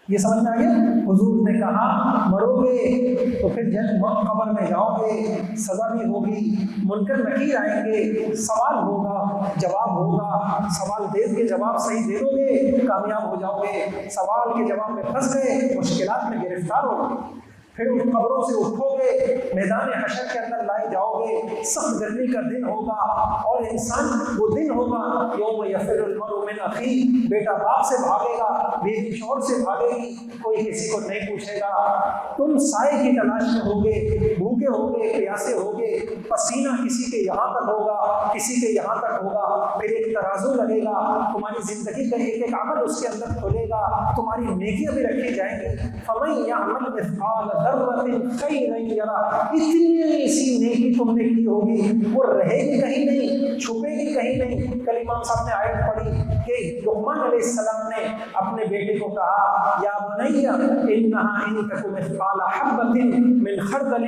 یہ سمجھ میں آ گیا؟ حضور نے کہا مرو گے تو پھر قبر میں جاؤ گے، سزا بھی ہوگی، منکر نکیر آئیں گے، سوال ہوگا، جواب ہوگا، سوال دے کے جواب صحیح دے دو گے کامیاب ہو جاؤ گے، سوال کے جواب میں پھنس گئے مشکلات میں گرفتار ہو گئے، پھر ان قبروں سے اٹھو گے، میدان حشر کے اندر لائے جاؤ گے، سخت گرمی کا دن ہوگا، اور انسان وہ دن ہوگا یوم یفر المرء من اخیہ، بیٹا باپ سے بھاگے گا، بیوی شوہر سے بھاگے گی، کوئی کسی کو نہیں پوچھے گا، تم سائے کی تلاش میں ہوگے، بھوکے ہوگے، پیاسے ہوگے، پسینہ کسی کے یہاں تک ہوگا، کسی کے یہاں تک ہوگا، پھر ایک ترازو لگے گا، تمہاری زندگی کا ایک ایک عمل اس کے اندر کھلے گا، تمہاری نیکیاں بھی رکھی جائیں گی، فمن یعمل مثقال ذرۃ خیرا یرہ، اتنی سی نیکی تم نے کی ہوگی وہ رہے گی کہیں نہیں، چھپے گی کہیں نہیں۔ کل امام صاحب نے آیت پڑھی کہ لقمان علیہ السلام نے اپنے بیٹے کو کہا یا بنی انہا ان تک مثقال حبۃ من خردل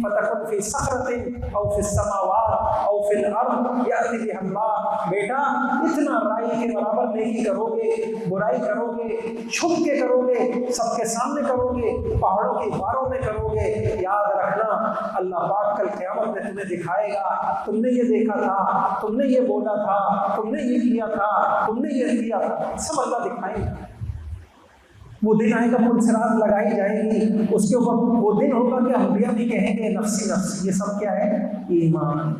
فتکن فی صخرۃ او فی السماوات او فی الارض یأتی بها اللہ، بیٹا اتنا رائی کے برابر نیکی کرو گے، برائی کرو گے، چھپ کے کرو گے، سب کے سامنے کرو گے، پہاڑوں کی غاروں میں کرو گے، یاد رکھنا اللہ پاک کل قیامت میں تمہیں دکھائے گا، تم نے یہ دیکھا تھا، تم نے یہ بولا تھا، تم نے یہ کیا تھا، تم نے یہ کیا تھا، سب اللہ دکھائیں گے۔ وہ دن آئے گا، پلسرات لگائی جائے گی، اس کے اوپر وہ دن ہوگا کہ انبیاء بھی کہیں گے نفسی نفسی۔ یہ سب کیا ہے؟ ایمان۔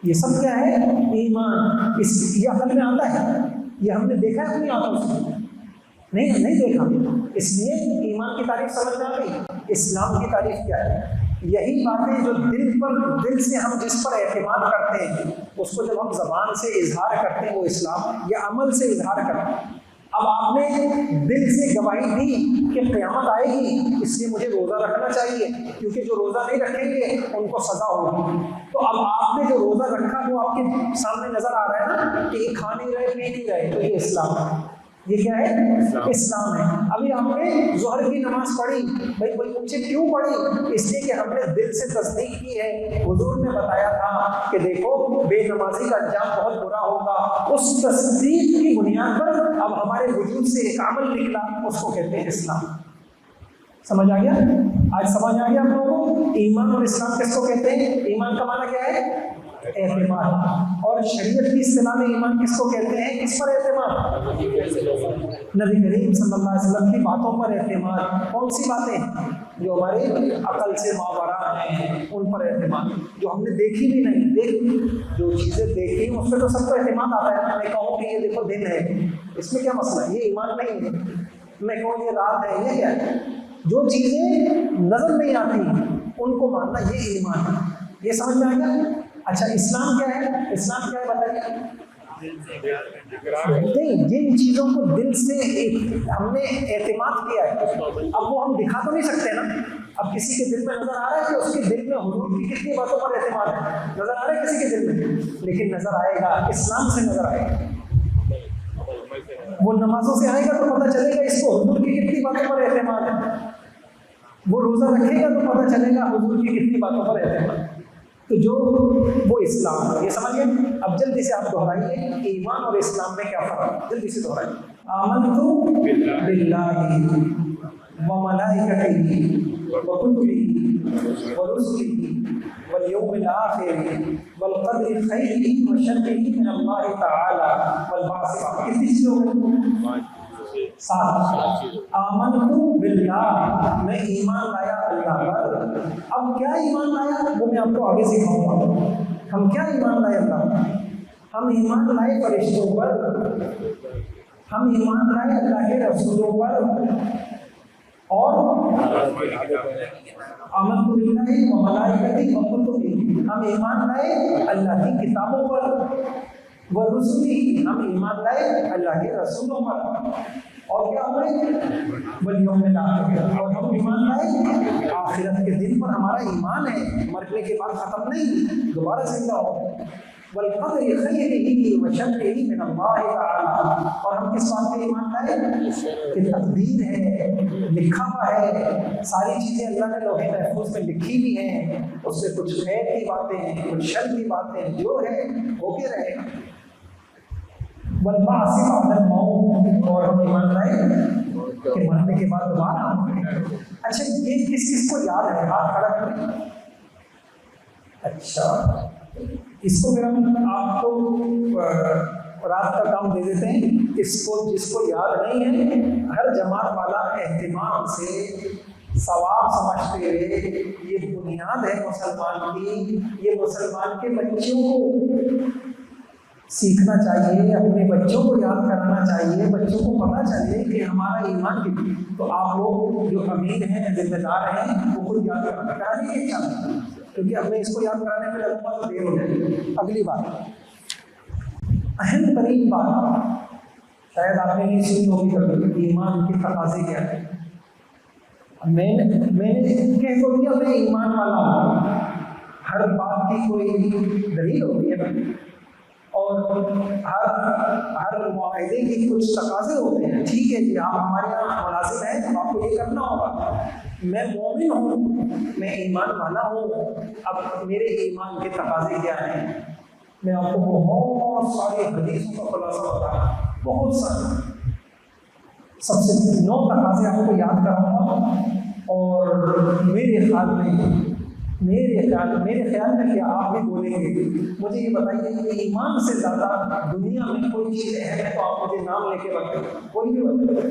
یہ سب کیا ہے؟ ایمان۔ یہ عقل میں آتا ہے؟ یہ ہم نے دیکھا ہے اپنی آنکھوں سے؟ نہیں دیکھا۔ اس لیے ایمان کی تعریف سمجھ میں آ گئی۔ اسلام کی تعریف کیا ہے؟ یہی باتیں جو دل سے ہم جس پر اعتماد کرتے ہیں، اس کو جب ہم زبان سے اظہار کرتے ہیں وہ اسلام، یا عمل سے اظہار کرتے ہیں۔ اب آپ نے دل سے گواہی دی کہ قیامت آئے گی، اس لیے مجھے روزہ رکھنا چاہیے، کیونکہ جو روزہ نہیں رکھیں گے ان کو سزا ہوگی۔ تو اب آپ نے جو روزہ رکھا وہ آپ کے سامنے نظر آ رہا ہے نا کہ یہ کھا نہیں رہے پی نہیں رہے، تو یہ اسلام ہے۔ یہ کیا ہے؟ اسلام ہے۔ ابھی ہم نے ظہر کی نماز پڑھی، بھائی پوچھے کیوں پڑھی؟ اس لیے کہ ہم نے دل سے تصدیق کی ہے۔ حضور نے بتایا تھا کہ دیکھو بے نمازی کا انجام بہت برا ہوگا۔ اس تصدیق کی بنیاد پر اب ہمارے وجود سے ایک عمل نکلا، اس کو کہتے ہیں اسلام۔ سمجھ آ گیا؟ آج سمجھ آ گیا آپ لوگوں کو ایمان اور اسلام کس کو کہتے ہیں؟ ایمان کا معنی کیا ہے؟ اعتماد۔ اور شریعت کی اصطلاح میں ایمان کس کو کہتے ہیں؟ کس پر اعتماد؟ نبی کریم صلی اللہ علیہ وسلم کی باتوں پر اعتماد۔ کون سی باتیں؟ جو ہمارے عقل سے ماورا ہیں ان پر اعتماد، جو ہم نے دیکھی بھی نہیں۔ جو چیزیں دیکھی اس پہ تو سب کو اعتماد آتا ہے نا۔ میں کہوں کہ یہ دیکھو دن ہے، اس میں کیا مسئلہ ہے؟ یہ ایمان نہیں ہے۔ میں کہوں یہ رات ہے، یہ کیا ہے؟ جو چیزیں نظر نہیں آتی ان کو ماننا، یہ ایمان ہے۔ یہ سمجھ میں آ گیا؟ اچھا اسلام کیا ہے؟ اسلام کیا ہے بتائیے؟ نہیں، جن چیزوں کو دل سے ہم نے اعتماد کیا ہے، اب وہ ہم دکھا تو نہیں سکتے نا۔ اب کسی کے دل میں نظر آ رہا ہے کہ اس کے دل میں حضور کی کتنی باتوں پر اعتماد ہے، نظر آ رہا ہے کسی کے دل میں، لیکن نظر آئے گا، اسلام سے نظر آئے گا۔ وہ نمازوں سے آئے گا تو پتہ چلے گا اس کو حضور کی کتنی باتوں پر اعتماد ہے۔ وہ روزہ رکھے گا تو پتہ چلے گا حضور کی کتنی باتوں پر اعتماد ہے۔ تو جو وہ اسلام ہے، یہ سمجھیے۔ اب جلدی سے آپ دہرائیے ایمان اور اسلام میں کیا فرق ہے، جلدی سے دہرائیے۔ آمنت باللہ وملائکتہ وکتبہ ورسلہ والیوم الآخر والقدر خیرہ وشرہ من اللہ تعالی والبعث۔ کتنی چیزیں ہو گئی؟ 7۔ آمنت باللہ، میں ایمان لایا اللہ پر۔ اب کیا ایمان لایا وہ میں آپ کو آگے سکھاؤں گا۔ ہم کیا ایمان لائے اللہ پر؟ ہم ایمان لائے فرشتوں پر، ہم ایمان لائے اللہ کے رسولوں پر، اور آمنت باللہ وملائکتہ وکتبہ، ہم ایمان لائے اللہ کی کتابوں پر، ورسلہ، ہم ایمان لائے اللہ کے رسولوں پر، اور کیا ہوئے؟ والیوم الآخر، اور ہم ایمان لائے آخرت کے دن پر۔ ہمارا ایمان ہے مرنے کے بعد ختم نہیں، دوبارہ زندہ ہو۔ والقدر خیرہ وشرہ من اللہ تعالی، اور ہم کس بات پہ ایمان لائے؟ کہ تقدیر ہے، لکھا ہوا ہے، ساری چیزیں اللہ نے لوح محفوظ میں لکھی بھی ہیں، اس میں کچھ خیر کی باتیں ہیں، کچھ شر کی باتیں، جو ہے ہو کے رہے گا۔ والبعث بعد الموت، اور ہم ایمان لائے کہ مرنے کے بعد دوبارہ ہم گے۔ اچھا یہ کس کس کو یاد ہے؟ ہاتھ کھڑا کریں۔ اچھا اس کو پھر ہم آپ کو رات کا کام دے دیتے ہیں، اس کو جس کو یاد نہیں ہے، ہر جماعت والا اہتمام سے ثواب سمجھتے ہوئے، یہ بنیاد ہے مسلمان کی، یہ مسلمان کے بچوں کو سیکھنا چاہیے، اپنے بچوں کو یاد کرانا چاہیے، بچوں کو پتہ چلے کہ ہمارا ایمان کتنا۔ تو آپ لوگ جو امیر ہیں، ذمہ دار ہیں، وہ خود یاد کرا دیجیے چاہیے، کیونکہ اب میں اس کو یاد کرانے میں لگوں گا تو دیر ہو جائے گی۔ اگلی بات، اہم ترین بات شاید آپ نے نہیں سنی ہوگی کبھی، ایمان کے تقاضے کیا ہے۔ میں نے کہہ تو دیا میں ایمان والا ہوں، ہر بات کی کوئی دلیل ہوتی ہے نا، اور ہر معاہدے کی کچھ تقاضے ہوتے ہیں۔ ٹھیک ہے جی، آپ ہمارے یہاں ملازم ہیں تو آپ کو یہ کرنا ہوگا۔ میں مومن ہوں، میں ایمان والا ہوں، اب میرے ایمان کے تقاضے کیا ہیں؟ میں آپ کو بہت ساری حدیثوں کا خلاصہ بتایا، بہت سارے، سب سے 9 تقاضے آپ کو یاد کراؤں گا۔ اور میرے خیال میں کیا آپ بھی بولیں گے، مجھے یہ بتائیے کہ ایمان سے زیادہ دنیا میں کوئی چیز اہم ہے تو آپ مجھے نام لے کے بتائیں، کوئی بھی بتائے،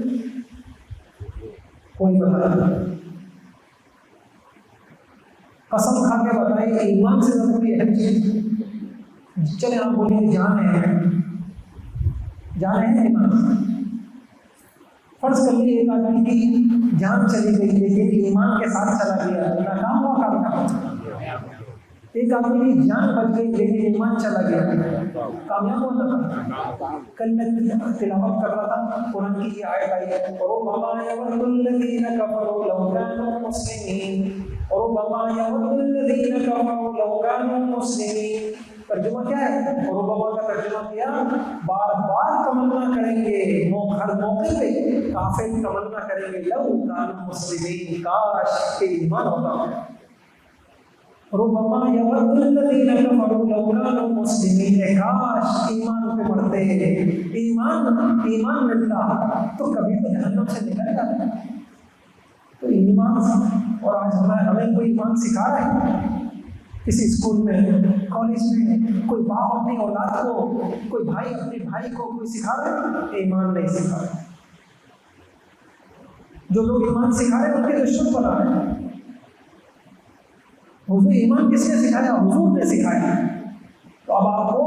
کوئی بتائے، قسم کھا کے بتائیں ایمان سے زیادہ کوئی اہم چیز؟ چلے آپ بولیں گے جان ہے ایمان۔ فرض کر لیے ایک آدمی کی جان چلی گئی لیکن ایمان کے ساتھ چلا گیا، ناکام ہوا کامیاب؟ ایک آدمی کی جان بچ گئی لیکن ایمان چلا گیا، کامیاب ہوتا؟ کل میں تلاوت کر رہا تھا قرآن کی یہ آیت آئی ہے، ربما يود الذين كفروا لو كانوا مسلمين، ربما يود الذين كفروا لو كانوا مسلمين۔ ترجمہ کیا ہے؟ ربما کا ترجمہ کیا بار بار تمنا کریں گے، ہر موقع پہ کافر تمنا کریں گے لو كانوا مسلمين، کاش کہ ایمان ہوتا۔ ربما يود الذين كفروا لو كانوا مسلمين، کاش ایمان پہ مرتے، ایمان ملتا تو کبھی تو جہنم سے نکل جاتا۔ تو ایمان، اور آج ہمیں کوئی ایمان سکھا رہا ہے؟ کسی اسکول میں، کالج میں کوئی باپ اپنی اولاد کو، کوئی بھائی اپنے بھائی کو کوئی سکھا رہا ہے؟ ایمان نہیں سکھا رہا۔ جو لوگ ایمان سکھا رہے ہیں ان کے دشمن بنا رہے ہیں۔ حضور ایمان کس نے سکھایا؟ حضور نے سکھایا۔ تو اب آپ کو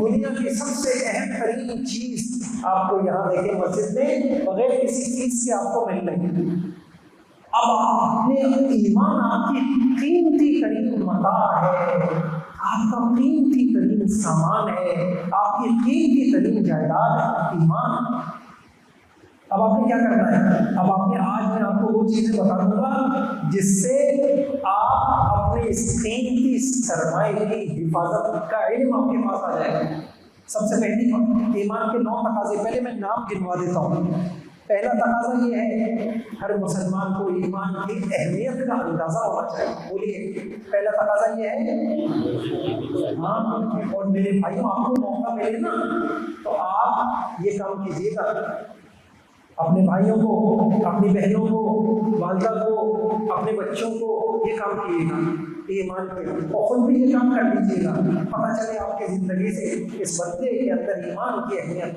دنیا کی سب سے اہم ترین چیز آپ کو یہاں دیکھیں مسجد میں بغیر کسی چیز کے آپ کو مل رہی ہے۔ اب آپ نے ایمان آپ کی قیمتی ترین متاع ہے، آپ کا قیمتی ترین سامان ہے، آپ کی قیمتی ترین جائیداد ہے ایمان۔ اب آپ نے کیا کرنا ہے؟ اب آپ نے آج میں آپ کو وہ چیزیں بتا دوں گا جس سے آپ اپنے اس قیمتی سرمایہ کی حفاظت کا علم آپ کے پاس آ جائے گا۔ سب سے پہلی ایمان کے 9 تقاضے، پہلے میں نام گنوا دیتا ہوں۔ پہلا تقاضا یہ ہے ہر مسلمان کو ایمان کی اہمیت کا اندازہ ہونا چاہیے۔ بولیے پہلا تقاضا یہ ہے، ہاں، اور میرے بھائیوں آپ کو موقع ملے نا تو آپ یہ کام کیجیے گا، اپنے بھائیوں کو، اپنی بہنوں کو، والدہ کو، اپنے بچوں کو یہ کام کیجیے گا ایمان پہ، اور خود بھی یہ کام کر لیجیے گا، پتہ چلے آپ کی زندگی سے اس بندے کے اندر ایمان کی اہمیت۔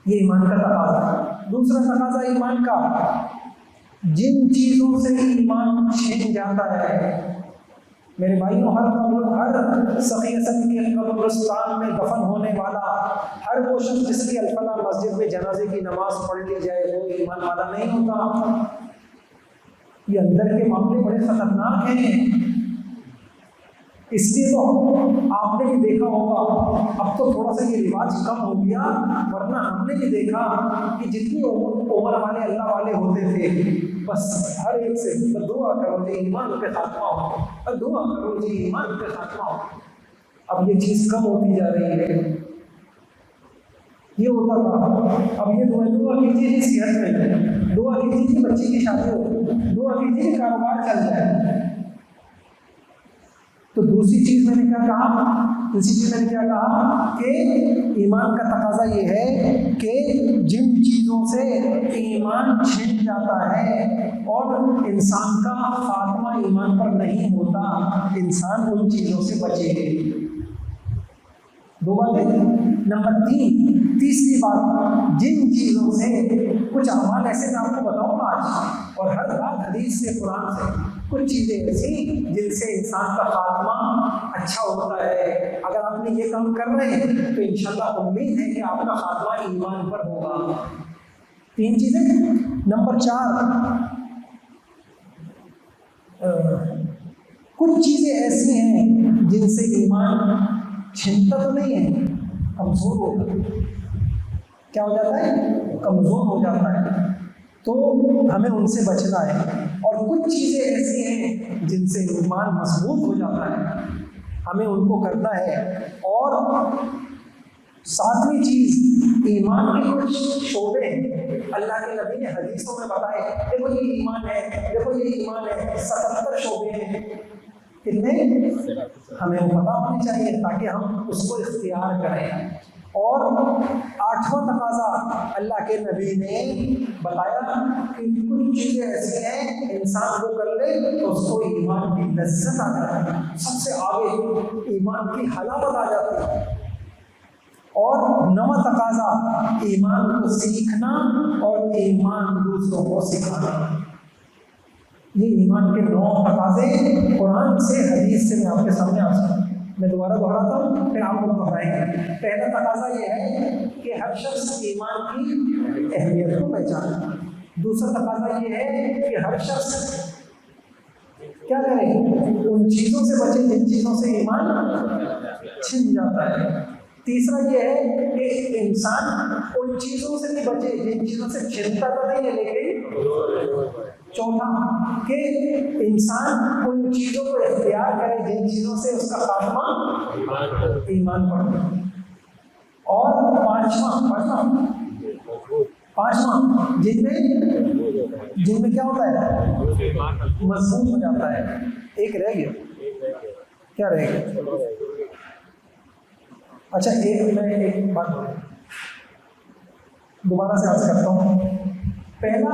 یہ ایمان کا تقاضا ہے۔ دوسرا تقاضا ایمان کا، جن چیزوں سے ایمان چھن جاتا ہے، میرے بھائیوں، ہر سخی حسن کے قبرستان میں دفن ہونے والا ہر وہ شخص جس کی الفلاح مسجد میں جنازے کی نماز پڑھ لی جائے وہ ایمان والا نہیں ہوتا۔ یہ اندر کے معاملے بڑے خطرناک ہیں، اس لیے تو آپ نے بھی دیکھا ہوگا، اب تو تھوڑا سا یہ رواج کم ہو گیا، ورنہ ہم نے بھی دیکھا کہ جتنی عمر والے اللہ والے ہوتے تھے بس ہر ایک سے دعا کرو جی ایمان پہ خاتمہ ہو، دعا کرو جی ایمان پہ خاتمہ ہو۔ اب یہ چیز کم ہوتی جا رہی ہے۔ یہ ہوتا تھا، اب یہ دعا کیجیے جی صحت میں، دعا کیجیے جی بچی کی شادی ہو، دعا کیجیے جی کاروبار چل جائے۔ تو دوسری چیز میں نے کیا کہا کہ ایمان کا تقاضا یہ ہے کہ جن چیزوں سے ایمان چھن جاتا ہے اور انسان کا خاتمہ ایمان پر نہیں ہوتا، انسان ان چیزوں سے بچے۔ 2 باتیں۔ نمبر 3، تیسری بات، جن چیزوں سے کچھ اعمال ایسے میں آپ کو بتاؤں گا آج، اور ہر بات حدیث سے، قرآن سے، کچھ چیزیں ایسی جن سے انسان کا خاتمہ اچھا ہوتا ہے۔ اگر آپ نے یہ کام کر رہے ہیں تو انشاءاللہ امید ہے کہ آپ کا خاتمہ ایمان پر ہوگا۔ 3 چیزیں۔ نمبر 4، کچھ چیزیں ایسی ہیں جن سے ایمان چھنتا تو نہیں ہے، کمزور ہو جاتا ہے۔ کیا ہو جاتا ہے؟ کمزور ہو جاتا ہے، تو ہمیں ان سے بچنا ہے۔ اور کچھ چیزیں ایسی ہیں جن سے ایمان مضبوط ہو جاتا ہے، ہمیں ان کو کرنا ہے۔ اور 7ویں چیز، ایمان کے کچھ شعبے ہیں، اللہ کے نبی نے حدیثوں میں بتائے، دیکھو یہ ایمان ہے، دیکھو یہ ایمان ہے، 77 شعبے ہیں۔ کتنے؟ ہمیں وہ پتہ ہونی چاہیے تاکہ ہم اس کو اختیار کریں۔ اور 8واں تقاضا اللہ کے نبی نے بتایا کہ کچھ چیزیں ایسی ہیں انسان کو کر لے تو اس کو ایمان کی لذت آ جاتی ہے، سب سے آگے ایمان کی حلاوت آ جاتی ہے۔ اور 9واں تقاضا ایمان کو سیکھنا اور ایمان دوسروں کو سکھانا۔ یہ ایمان کے 9 تقاضے قرآن سے حدیث سے میں آپ کے سامنے آ سکتا ہوں۔ میں دوبارہ دہراتا ہوں پھر آپ لوگ دہرائیں گے۔ پہلا تقاضا یہ ہے کہ ہر شخص ایمان کی اہمیت کو پہچانے۔ دوسرا تقاضا یہ ہے کہ ہر شخص کیا کرے، ان چیزوں سے بچے جن چیزوں سے ایمان چھن جاتا ہے۔ تیسرا یہ ہے کہ انسان ان چیزوں سے بھی بچے جن چیزوں سے چھنتا تو نہیں ہے لیکن چوتھا کہ انسان ان چیزوں کو اختیار کرے جن چیزوں سے اس کا خاتمہ ایمان پر۔ اور پانچواں جن میں کیا ہوتا ہے، مضبوط ہو جاتا ہے۔ ایک رہ گیا، کیا رہ گیا؟ اچھا میں ایک بات دوبارہ سے عرض کرتا ہوں۔ پہلا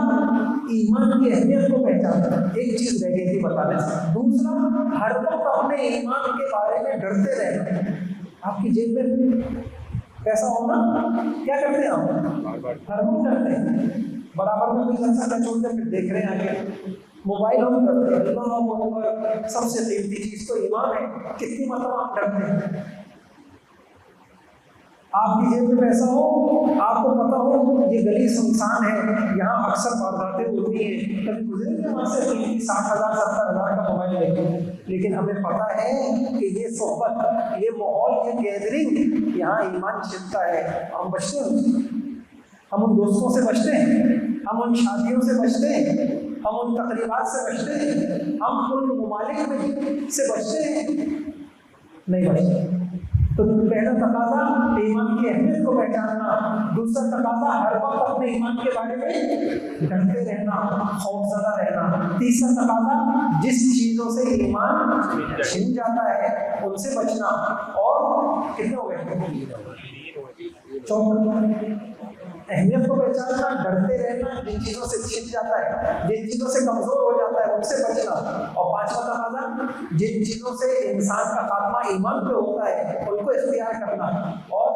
ایمان کی اہمیت کو پہچاننا، ایک چیز رہ گئی تھی بتانے سے۔ دوسرا ہر وقت اپنے ایمان کے بارے میں ڈرتے رہنا۔ آپ کی جیب میں پیسہ ہونا، کیا کرتے ہیں آپ؟ ہر وقت ڈرتے ہیں۔ برابر میں کوئی سنسا چھوڑتے پھر دیکھ رہے ہیں آگے موبائل ہم ڈرتے ہیں۔ اللہ اکبر، سب سے قیمتی چیز تو ایمان ہے، کتنی مرتبہ آپ ڈرتے ہیں۔ آپ کی جیب میں پیسہ ہو، آپ کو پتا ہو یہ گلی سنسان ہے، یہاں اکثر وارداتیں ہوتی ہیں، کبھی گزرے گا وہاں سے 60,000 70,000 کا موبائل لے کے، لیکن ہمیں پتا ہے کہ یہ صحبت، یہ ماحول، یہ گیدرنگ یہاں ایمان چھنتا ہے، ہم بچتے ہیں، ہم ان دوستوں سے بچتے ہیں، ہم ان شادیوں سے بچتے ہیں، ہم ان تقریبات سے بچتے ہیں، ہم ان ممالک میں سے بچتے ہیں، نہیں بچتے۔ تو پہلا تقاضا ایمان کی اہمیت کو پہچاننا، دوسرا تقاضا ہر وقت اپنے ایمان کے بارے میں ڈرتے رہنا، خوف زدہ رہنا، تیسرا تقاضا جس چیزوں سے ایمان چھن جاتا ہے ان سے بچنا، اور کتنے ہو گئے؟ چوتھا اہمیت کو پہچاننا، ڈرتے رہنا، جن چیزوں سے چھن جاتا ہے، جن چیزوں سے کمزور ہو جاتا ہے ان سے بچنا، اور پانچواں تقاضا جن چیزوں سے انسان کا خاتمہ ایمان پہ ہوتا ہے ان کو اختیار کرنا، اور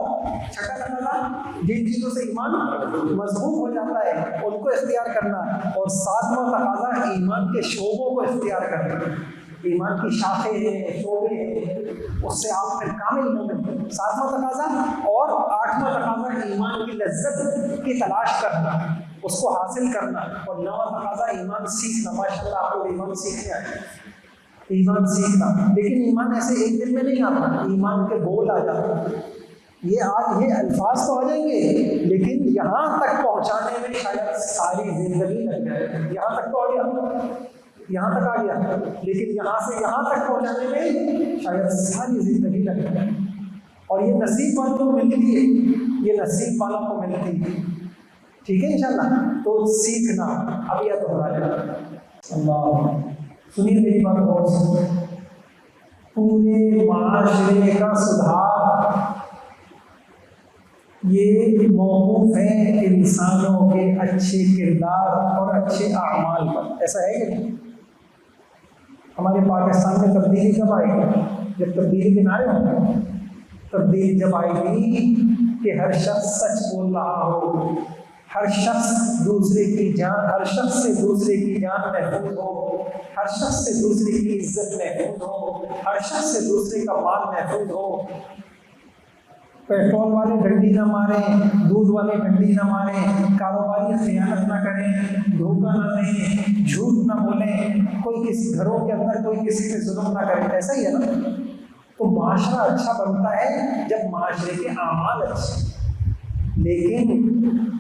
چھٹا تقاضا جن چیزوں سے ایمان مضبوط ہو جاتا ہے ان کو اختیار کرنا، اور ساتواں تقاضا ایمان کے شعبوں کو اختیار کرنا۔ ایمان کی شاخیں ہیں، شعبے ہیں، اس سے آپ پھر کامل مومن۔ ساتواں تقاضا اور آٹھواں تقاضا ایمان کی لذت کی تلاش کرنا، اس کو حاصل کرنا، اور نواں تقاضا ایمان سیکھنا۔ ماشاءاللہ آپ کو ایمان سیکھنے آئے، ایمان سیکھنا، لیکن ایمان ایسے ایک دن میں نہیں آتا، ایمان کے بول آ جاتے ہیں۔ یہ الفاظ تو آ جائیں گے لیکن یہاں تک پہنچانے میں شاید ساری زندگی لگ جائے۔ یہاں تک تو آ گیا، یہاں تک آ گیا، لیکن یہاں سے یہاں تک پہنچانے میں شاید ساری زندگی لگ جائے۔ اور یہ نصیب والوں کو ملتی ہے، یہ نصیب والوں کو ملتی ہے، ٹھیک ہے انشاءاللہ۔ تو سیکھنا، اب یہ تو ہو رہا ہے۔ اللہ سنیے میری بات غور سے، پورے معاشرے کا سدھار یہ موقوف ہے انسانوں کے اچھے کردار اور اچھے اعمال پر۔ ایسا ہے کہ نہیں؟ ہمارے پاکستان میں تبدیلی کب آئے گی؟ جب تبدیلی کے نعرے ہوں گے۔ تبدیلی جب آئے گی کہ ہر شخص سچ بول رہا ہو، ہر شخص دوسرے کی جان، ہر شخص سے دوسرے کی جان محفوظ ہو، ہر شخص سے دوسرے کی عزت محفوظ ہو، ہر شخص سے دوسرے کا مال محفوظ ہو، پیٹرول والے ڈنڈی نہ ماریں، دودھ والے ڈنڈی نہ ماریں، کاروباری خیانت نہ کریں، دھوکہ نہ دیں، جھوٹ نہ بولیں، کوئی کسی گھروں کے اندر کوئی کسی پہ ظلم نہ کرے، ایسا ہی ہے نا؟ تو معاشرہ اچھا بنتا ہے جب معاشرے کے اعمال اچھے، لیکن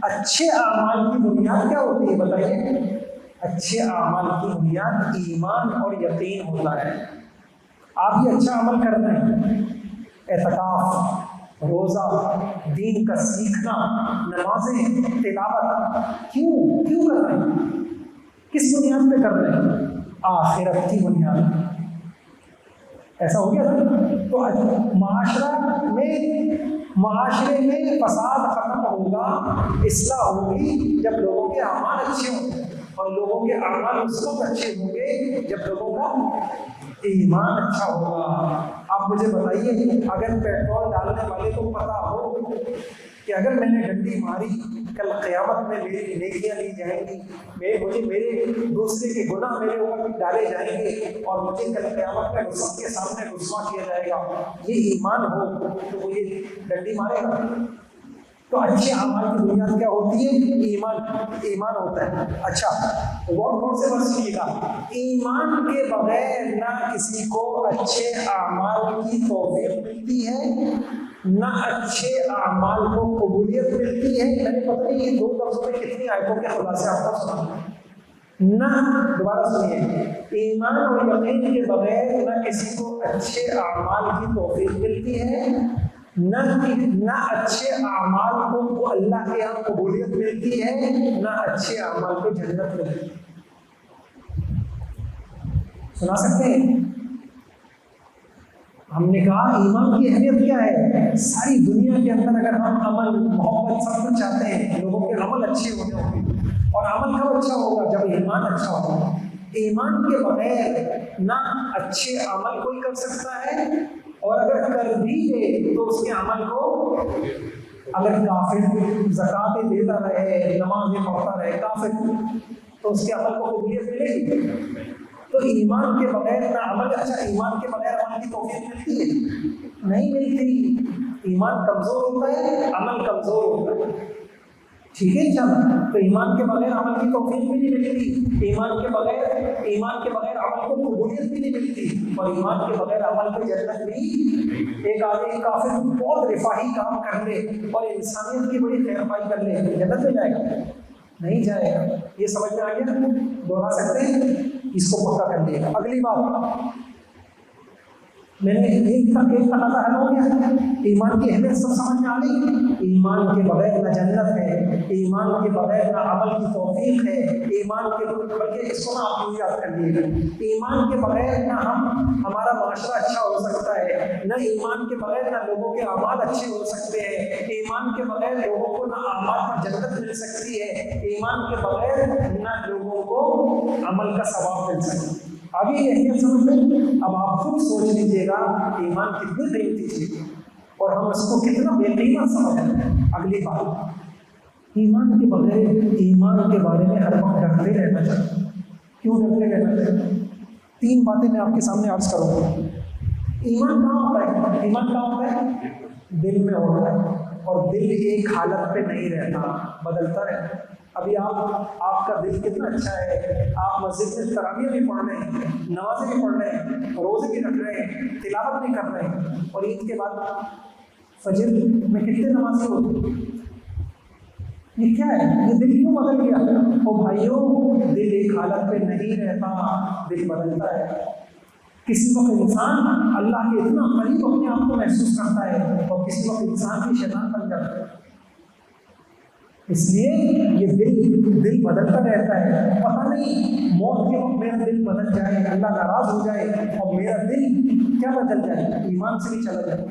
اچھے اعمال کی بنیاد کیا ہوتی ہے بتائیے؟ اچھے اعمال کی بنیاد ایمان اور یقین ہوتا ہے۔ آپ یہ اچھا عمل کرنا ہے، اعتکاف، روزہ، دین کا سیکھنا، نمازیں، تلاوت، کیوں کر رہے ہیں؟ کس بنیاد پہ کر رہے ہیں؟ آخرت کی بنیاد۔ ایسا ہو گیا نا؟ تو معاشرے میں فساد ختم ہوگا، اصلاح ہوگی جب لوگوں کے اعمال اچھے ہوں گے، اور لوگوں کے اعمال اس وقت اچھے ہوں گے جب لوگوں کا ایمان اچھا ہوگا۔ آپ مجھے بتائیے، اگر پیٹرول ڈالنے والے کو پتا ہو کہ اگر میں نے ڈنڈی ماری کل قیامت میں میری نیکیاں لی جائیں گی، میرے دوسرے کے گناہ میرے اوپر ڈالے جائیں گے، اور مجھے کل قیامت میں سب کے سامنے رسوا کیا جائے گا، یہ ایمان ہو تو وہ یہ ڈنڈی مارے گا؟ تو اچھے اعمال کی بنیاد کیا ہوتی ہے؟ ایمان ہوتا ہے۔ اچھا غور سے بات سنیے گا، ایمان کے بغیر نہ کسی کو اچھے اعمال کی توفیق ملتی ہے، نہ اچھے اعمال کو قبولیت ملتی ہے۔ میں نے پتہ نہیں یہ دو لفظوں میں کتنی آیتوں کے خلاصے آپ کو سنا نہ، دوبارہ سنیے، ایمان اور یقین کے بغیر نہ کسی کو اچھے اعمال کی توفیق ملتی ہے، نہ اچھے اعمال کو اللہ کے یہاں قبولیت ملتی ہے، نہ اچھے اعمال کو جنت ملتی ہے۔ سنا سکتے ہیں؟ ہم نے کہا ایمان کی اہمیت کیا ہے؟ ساری دنیا کے اندر اگر ہم عمل، محبت، سب کچھ چاہتے ہیں، لوگوں کے عمل اچھے ہونے ہوں گے، اور عمل کب اچھا ہوگا؟ جب ایمان اچھا ہوگا۔ ایمان کے بغیر نہ اچھے عمل کوئی کر سکتا ہے، اور اگر کر بھی دے تو اس کے عمل کو، اگر کافر زکاتیں دیتا رہے، نمازیں پڑھتا رہے، کافر، تو اس کے عمل کو قبولیت ملے گی؟ تو ایمان کے بغیر نہ عمل، اچھا ایمان کے بغیر عمل کی توفیق ملتی ہے؟ نہیں ملتی۔ ایمان کمزور ہوتا ہے، عمل کمزور ہوتا ہے، ٹھیک ہے انشاءاللہ۔ تو ایمان کے بغیر عمل کی توفیق بھی نہیں ملتی، ایمان کے بغیر عمل کو قبولیت بھی نہیں ملتی، اور ایمان کے بغیر عمل کو جنت بھی۔ ایک آدمی کافر بہت رفاہی کام کر لے اور انسانیت کی بڑی خیر خواہی کر لے، جنت میں جائے گا؟ نہیں جائے گا۔ یہ سمجھ میں آ گیا؟ دوہرا سکتے ہیں، اس کو پکا کر لیا۔ اگلی بات، میں نے ایک تقاضا حل ہو گیا، ایمان کی اہمیت سب سمجھ میں آ گئی۔ ایمان کے بغیر نہ جنت ہے، ایمان کے بغیر نہ عمل کی توفیق ہے، ایمان کے بلکہ اس کو نہ آپ یاد کر لیے گا، ایمان کے بغیر نہ ہمارا معاشرہ اچھا ہو سکتا ہے، نہ ایمان کے بغیر نہ لوگوں کے اعمال اچھے ہو سکتے ہیں، ایمان کے بغیر لوگوں کو نہ اعمال پر جنت مل سکتی ہے، ایمان کے بغیر نہ لوگوں کو عمل کا ثواب مل سکتا ہے۔ آگے یہ اہمیت سمجھ لیں۔ اب آپ خود سوچ لیجیے گا ایمان کتنی قیمتی چیز ہے اور ہم اس کو کتنا بے قیمت سمجھتے ہیں۔ اگلی بات، ایمان کے بغیر ایمان کے بارے میں ہر وقت ڈرتے رہنا چاہیے۔ کیوں ڈرتے رہنا چاہیے؟ تین باتیں میں آپ کے سامنے عرض کروں گا۔ ایمان کہاں ہوتا ہے؟ ایمان کہاں ہوتا ہے؟ دل میں ہوتا ہے، اور دل ایک حالت پہ نہیں رہتا، بدلتا رہتا ہے۔ ابھی آپ کا دل کتنا اچھا ہے، آپ مسجد میں تراویح بھی پڑھ رہے ہیں، نمازیں بھی پڑھ رہے ہیں، روزے بھی رکھ رہے ہیں، تلاوت بھی کر رہے ہیں، اور عید کے بعد فجر میں کتنے نمازیں ہوتی ہیں؟ یہ کیا ہے؟ یہ دل کیوں بدل گیا؟ او بھائیوں، دل ایک حالت پہ نہیں رہتا، دل بدلتا ہے۔ کسی وقت انسان اللہ کے اتنا قریب اپنے آپ کو محسوس کرتا ہے، اور کسی وقت انسان بھی شیطان بن جاتا ہے۔ اس لیے یہ دل بدلتا رہتا ہے۔ پتہ نہیں موت کے وقت میرا دل بدل جائے، اللہ ناراض ہو جائے اور میرا دل کیا بدل جائے، ایمان سے بھی چلا جائے۔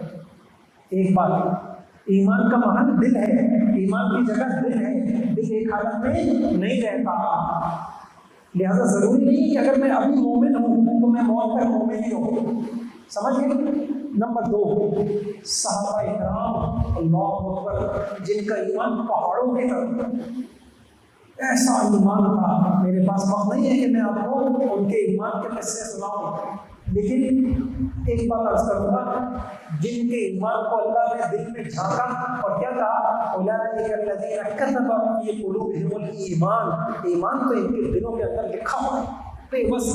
ایک بات، ایمان کا محل دل ہے، ایمان کی جگہ دل ہے، دل ایک حالت میں نہیں رہتا۔ لہذا ضروری نہیں کہ اگر میں ابھی مومن ہوں تو میں موت تک مومن ہی ہوں، سمجھئے۔ نمبر 2، صحابہ اکرام اللہ اکبر، جن کا ایمان پہاڑوں کی طرح ایسا ایمان تھا۔ میرے پاس وقت نہیں ہے کہ میں آپ کو ان کے ایمان کے قصے سناؤں، لیکن ایک بات عرض کروں گا، جن کے ایمان کو اللہ نے دل میں جھانکا اور کیا کہا، اولئک الذین کتب فی قلوبہم الایمان، ایمان تو ان کے دلوں کے اندر لکھا ہوا ہے، بے بس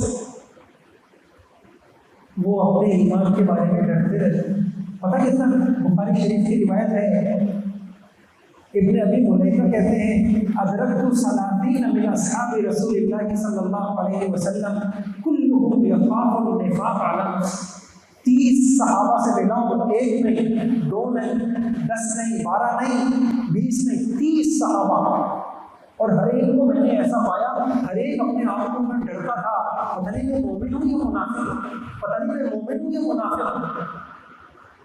وہ اپنے ایمان کے بارے میں ڈرتے رہتے ہیں۔ پتہ کتنا بخاری شریف کی روایت ہے، ابن ابی ملیکہ کہتے ہیں، ادرکت ثلاثین من اصحاب رسول اللہ صلی اللہ علیہ وسلم کلہم یخاف النفاق علی نفسہ۔ 30 صحابہ سے ملا ہوں، 1 نہیں، 2 نہیں، 10 نہیں، 12 نہیں، 20 نہیں، 30 صحابہ، اور ہر ایک کو میں نے ایسا پایا، ہر ایک اپنے آپ کو میں ڈرتا تھا، پتہ نہیں میں مومن ہوں یا منافق ہوں، پتہ نہیں میں مومن ہوں یا منافق ہوں۔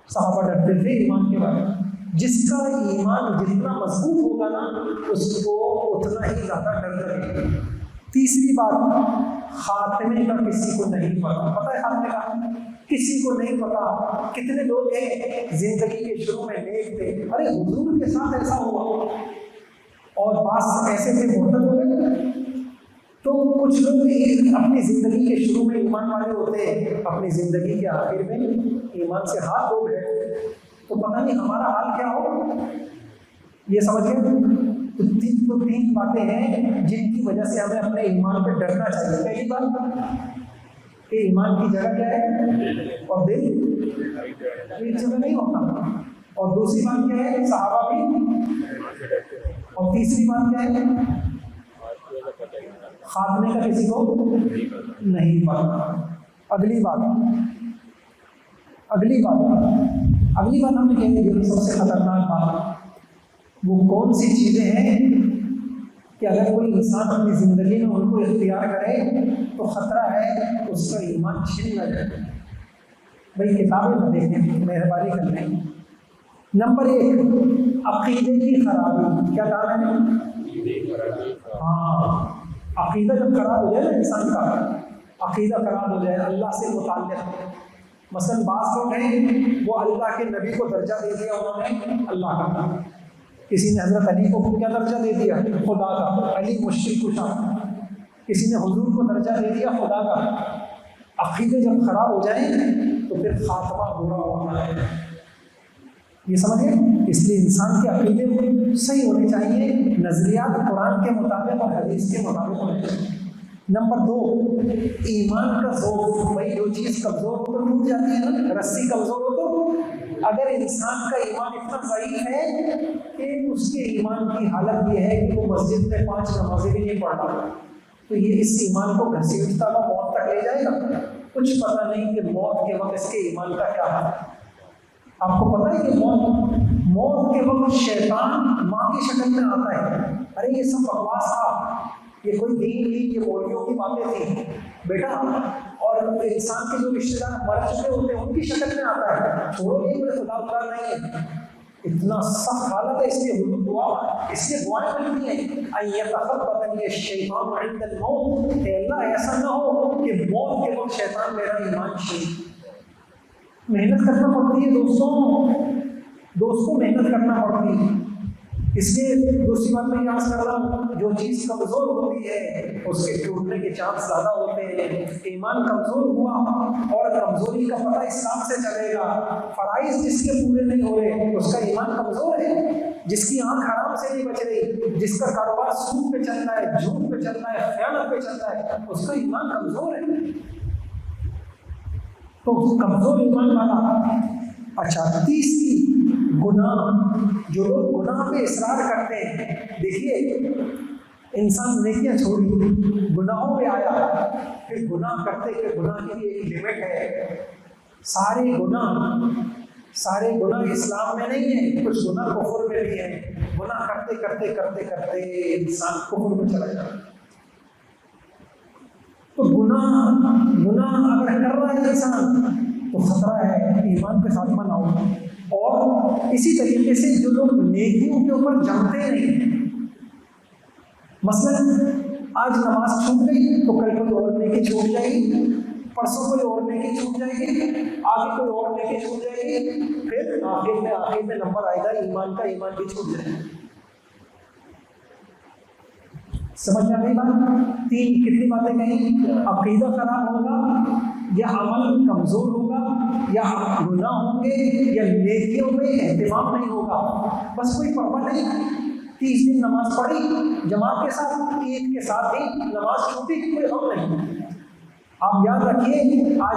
صحابہ ڈرتے تھے ایمان کے بارے میں۔ جس کا ایمان جتنا مضبوط ہوگا نا اس کو اتنا ہی زیادہ ڈر لگے گا۔ تیسری بات، خاتمے کا کسی کو نہیں پتا۔ پتہ ہے خاتمے کا کسی کو نہیں پتا۔ کتنے لوگ ہیں زندگی کے شروع میں نیک تھے، ارے حضور کے ساتھ ایسا ہوا، اور بعض ایسے تھے مرتد ہو گئے۔ تو کچھ لوگ اپنی زندگی کے شروع میں ایمان والے ہوتے ہیں، اپنی زندگی کے آخر میں ایمان سے ہاتھ دھو گئے، تو پتہ نہیں ہمارا حال کیا ہو۔ یہ سمجھ گئے؟ تو تین باتیں ہیں جن کی وجہ سے ہمیں اپنے ایمان پہ ڈرنا چاہیے۔ پہلی بات کہ ایمان کی جگہ کیا ہے، اور دل ایک جگہ نہیں ہوتا، اور دوسری بات کیا ہے، صحابہ بھی، اور تیسری بات کیا ہے، خاتمے کا کسی کو نہیں پتا۔ اگلی بات ہم نے کہیں گے سب سے خطرناک بات وہ کون سی چیزیں ہیں کہ اگر کوئی انسان اپنی زندگی میں ان کو اختیار کرے تو خطرہ ہے اس کا ایمان چھن نہ جائے۔ بھائی کتابیں نہ دیکھیں، مہربانی کر لیں۔ نمبر 1، عقیدے کی خرابی۔ کیا کہا میں نے؟ ہاں، عقیدہ جب خراب ہو جائے نا انسان کا، عقیدہ خراب ہو جائے اللہ سے متعلق، مثلاً بعض لوگ ہیں وہ اللہ کے نبی کو درجہ دے دیا انہوں نے اللہ کا، کسی نے حضرت علی کو کیا درجہ دے دیا، خدا کا، علی مشکل کشا، کسی نے حضور کو درجہ دے دیا خدا کا۔ عقیدے جب خراب ہو جائیں تو پھر خاتمہ برا ہوتا ہے۔ یہ سمجھے؟ اس لیے انسان کے عقیدے صحیح ہونے چاہیے، نظریات قرآن کے مطابق اور حدیث کے مطابق ہونے چاہیے۔ نمبر 2، ایمان کا ذوق۔ بھائی جو چیز کمزور ہو تو ٹوٹ جاتی ہے نا، رسی کمزور ہو تو، اگر انسان کا ایمان اتنا ضعیف ہے کہ اس کے ایمان کی حالت یہ ہے کہ وہ مسجد میں 5 نمازیں بھی نہیں پڑھتا، تو یہ اس ایمان کو گھسیٹتا ہوا موت تک لے جائے گا۔ کچھ پتہ نہیں کہ موت کے وقت اس کے ایمان کا کیا حال ہے۔ آپ کو پتہ ہے کہ موت کے وقت شیطان ماں کی شکل میں آتا ہے۔ ارے یہ سب بکواس تھا، یہ کوئی دین نہیں، یہ مولویوں کی باتیں تھیں بیٹا۔ اور انسان کے جو رشتے دار مر چکے ہوتے ہیں ان کی شکل میں آتا ہے، چھوڑو یہ کوئی خدا نہیں ہے۔ اتنا سخت حالت ہے، اس لیے حضور دعائیں ملتی ہیں، ایتخبطنی الشیطان عند الموت، کہ اللہ ایسا نہ ہو کہ موت کے وقت شیطان میرا ایمان چھین۔ محنت کرنا پڑتی ہے دوستوں محنت کرنا پڑتی ہے۔ اس لیے دوسری بات میں یاد کر رہا ہوں، جو چیز کمزور ہوتی ہے اس کے ٹوٹنے کے چانس زیادہ ہوتے ہیں۔ ایمان کمزور ہوا اور کمزوری کا پتہ اسلام سے چلے گا۔ فرائض جس کے پورے نہیں ہو رہے اس کا ایمان کمزور ہے۔ جس کی آنکھ حرام سے نہیں بچ رہی، جس کا کاروبار سود پہ چل رہا ہے، جھوٹ پہ چل رہا ہے، خیانت پہ چل رہا ہے، اس کا ایمان کمزور ہے۔ تو کمزور ایمان والا۔ اچھا، تیسری گناہ، جو لوگ گناہ پہ اصرار کرتے ہیں۔ دیکھیے انسان نیکیاں چھوڑی گناہوں پہ آیا، پھر گناہ کرتے کہ گناہ کی ایک لمٹ ہے۔ سارے گناہ اسلام میں نہیں ہیں، کچھ گناہ کفر میں بھی ہیں۔ گناہ کرتے کرتے کرتے کرتے انسان کفر میں چلا جاتا ہے۔ تو گناہ اگر کر رہا ہے انسان تو خطرہ ہے ایمان پہ خاتمہ نہ ہو۔ اور اسی طریقے سے جو لوگ نیکیوں کے اوپر جمتے نہیں، مثلا آج نماز چھوٹ گئی تو کل کوئی اور نیکی چھوٹ جائے گی، پرسوں کوئی اور نیکی چھوٹ جائے گی، آگے کوئی اور نیکی چھوٹ جائے گی، پھر آخر میں نمبر آئے گا ایمان کا، ایمان بھی چھوٹ جائے گا۔ سمجھ میں آ گئی بات؟ کتنی باتیں کہیں؟ عقیدہ خراب ہوگا، یا عمل کمزور ہوگا، یا گناہ ہوں گے، یا نیکیوں میں اہتمام نہیں ہوگا۔ بس کوئی پرواہ نہیں، 30 دن نماز پڑھی جماعت کے ساتھ، عید کے ساتھ ہی نماز چھوٹی، کوئی غم نہیں۔ آپ یاد رکھیے آج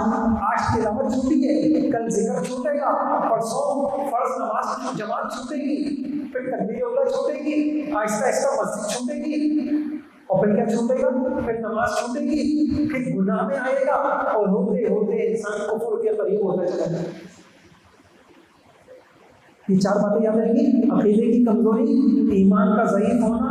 تلاوت چھوٹی ہے، کل ذکر چھوٹے گا، پرسوں فرض نماز جماعت چھوٹے گی، پھر تکبیر اولیٰ چھوٹے گی، آہستہ آہستہ مسجد چھوٹے گی، اور پھر کیا چھوٹے گا؟ پھر نماز چھوٹے گی، پھر گناہ میں آئے گا، اور ہوتے ہوتے انسان کفر کے قریب ہوتا چلا جائے گا۔ یہ 4 باتیں یاد رہیں گی: عقیدے کی کمزوری، ایمان کا ضعیف ہونا،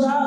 4,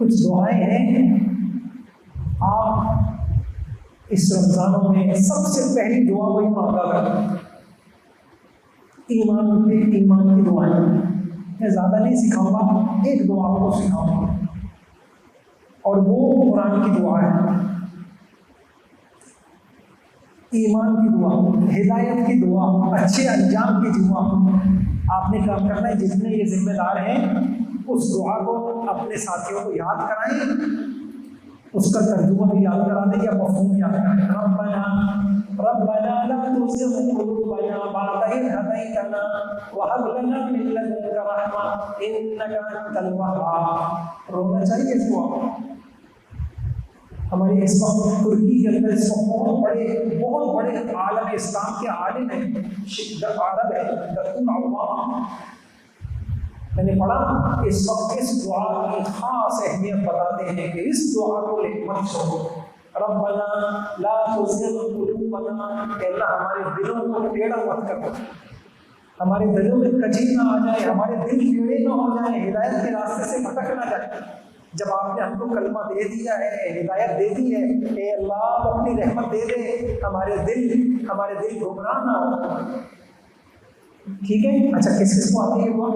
کچھ دعائیں ہیں آپ اس رمضانوں میں سب سے پہلی دعا وہی مانگا کریں، ایمان کی دعائیں۔ میں زیادہ نہیں سکھاؤں گا، ایک دعا آپ کو سکھاؤں گا اور وہ قرآن کی دعا ہے، ایمان کی دعا، ہدایت کی دعا، اچھے انجام کی دعا۔ آپ نے کام کرنا ہے، جتنے یہ ذمہ دار ہیں اس دعا کو اپنے ساتھیوں کو یاد کرائیں، اس کا ترجمہ بھی یاد کرا دیں یا مفہوم یاد کرائیں۔ ربنا لا تزغ قلوبنا بعد إذ هديتنا وهب لنا من لدنك رحمة إنك أنت الوهاب۔ رونا چاہیے اس دعا۔ ہمارے اس وقت ترکی کے اندر اس وقت بہت بڑے عالم اسلام کے عالم ہیں، عرب ہے دکتور العوام، میں نے پڑھا اس وقت اس دعا کی خاص اہمیت بتاتے ہیں کہ اس دعا کو لے مت چھوڑو۔ ربنا لا تزغ قلوبنا، کہ اللہ ہمارے دلوں کو ٹیڑھا مت کرو، ہمارے دلوں میں کجی نہ آ جائے، ہمارے دل ٹیڑھے نہ ہو جائیں، ہدایت کے راستے سے بھٹک نہ جائے۔ جب آپ نے ہم کو کلمہ دے دیا ہے، ہدایت دے دی ہے، اے اللہ آپ اپنی رحمت دے دے، ہمارے دل گمراہ نہ ہو۔ ٹھیک ہے، اچھا کس کس کو آتی ہے وہ؟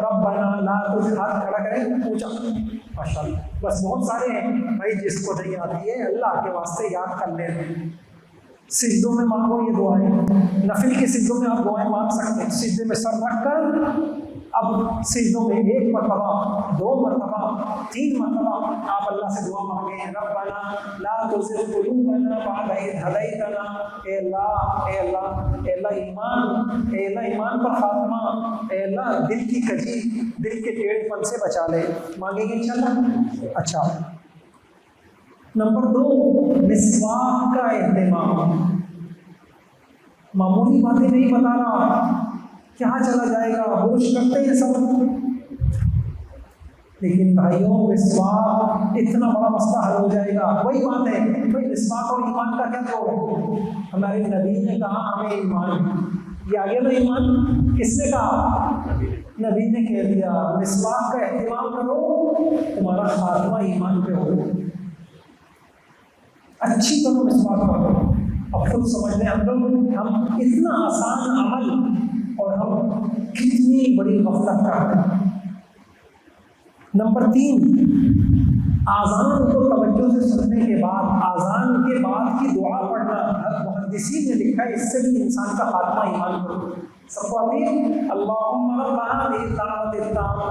ربنا لا تزغ، ہاتھ کھڑا کریں پوچھا، ماشاء اللہ، بس بہت سارے ہیں بھائی جس کو نہیں آتی ہے اللہ کے واسطے یاد کر لیں۔ سجدوں میں مانگو یہ دعائیں، نفل کے سجدوں میں آپ دعائیں مانگ سکتے ہیں، سجدے میں سر رکھ کر اب سجدوں میں 1 مرتبہ، 2 مرتبہ، 3 مرتبہ آپ اللہ سے دعا مانگیں، ربنا لا تزغ قلوبنا بعد إذ هديتنا، اے اللہ ایمان پر خاتمہ، اے اللہ دل کی کجی، دل کے ٹیڑھے پن سے بچا لے۔ مانگیں گے انشاءاللہ۔ اچھا نمبر 2، مسواک کا اہتمام۔ معمولی باتیں نہیں بتا رہا، کہاں چلا جائے گا، ہوش کرتے ہیں سب، لیکن بھائیوں مسواک اتنا بڑا مسئلہ حل ہو جائے گا۔ وہی بات ہے بھائی، مسواک اور ایمان کا کیا جوڑ؟ ہمارے نبی نے کہا ہمیں ایمان، یہ آگے نا ایمان کس نے کہا؟ نبی نے کہہ دیا مسواک کا اہتمام کرو، تمہارا خاتمہ ایمان پہ ہو، اچھی طرح مسواک کرو۔ اب خود سمجھ لیں ہم اتنا آسان عمل اور ہم کتنی بڑی غفلت کرتے ہیں۔ نمبر 3، آذان کو توجہ سے سننے کے بعد آذان کے بعد کی دعا پڑھنا۔ محدثین نے لکھا ہے اس سے بھی انسان کا خاتمہ ایمان کو۔ سب کو آتی ہے؟ اللہم رب هذه الدعوة التامة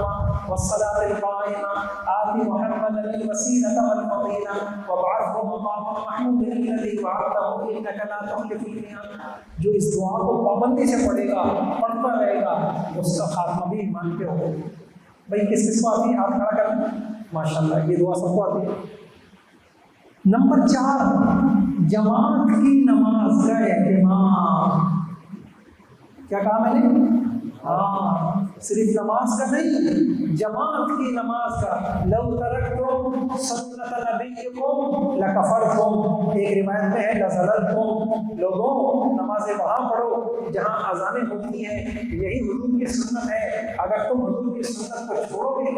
والصلاة القائمة آت محمدا الوسيلة والفضيلة وابعثه مقاما محمودا الذي وعدته إنك لا تخلف الميعاد۔ جو اس دعا کو پابندی سے پڑھے گا، پڑھتا رہے گا، اس کا خاتمہ بھی ایمان پہ ہوگا۔ بھائی کس کس کو آتی ہے؟ ہاتھ کھڑا کرنا، ماشاءاللہ یہ دعا سب کو آتی ہے۔ نمبر 4، جماعت کی نماز کا اہتمام۔ کیا کہا میں نے؟ صرف نماز کا نہیں، جماعت کی نماز کا۔ لو ترکتم سنت نبیکم لکفرتم، ایک روایت میں ہے لزللتم۔ لوگوں نمازیں وہاں پڑھو جہاں اذانیں ہوتی ہیں، یہی حضور کی سنت ہے، اگر تم حضور کی سنت کو چھوڑو گے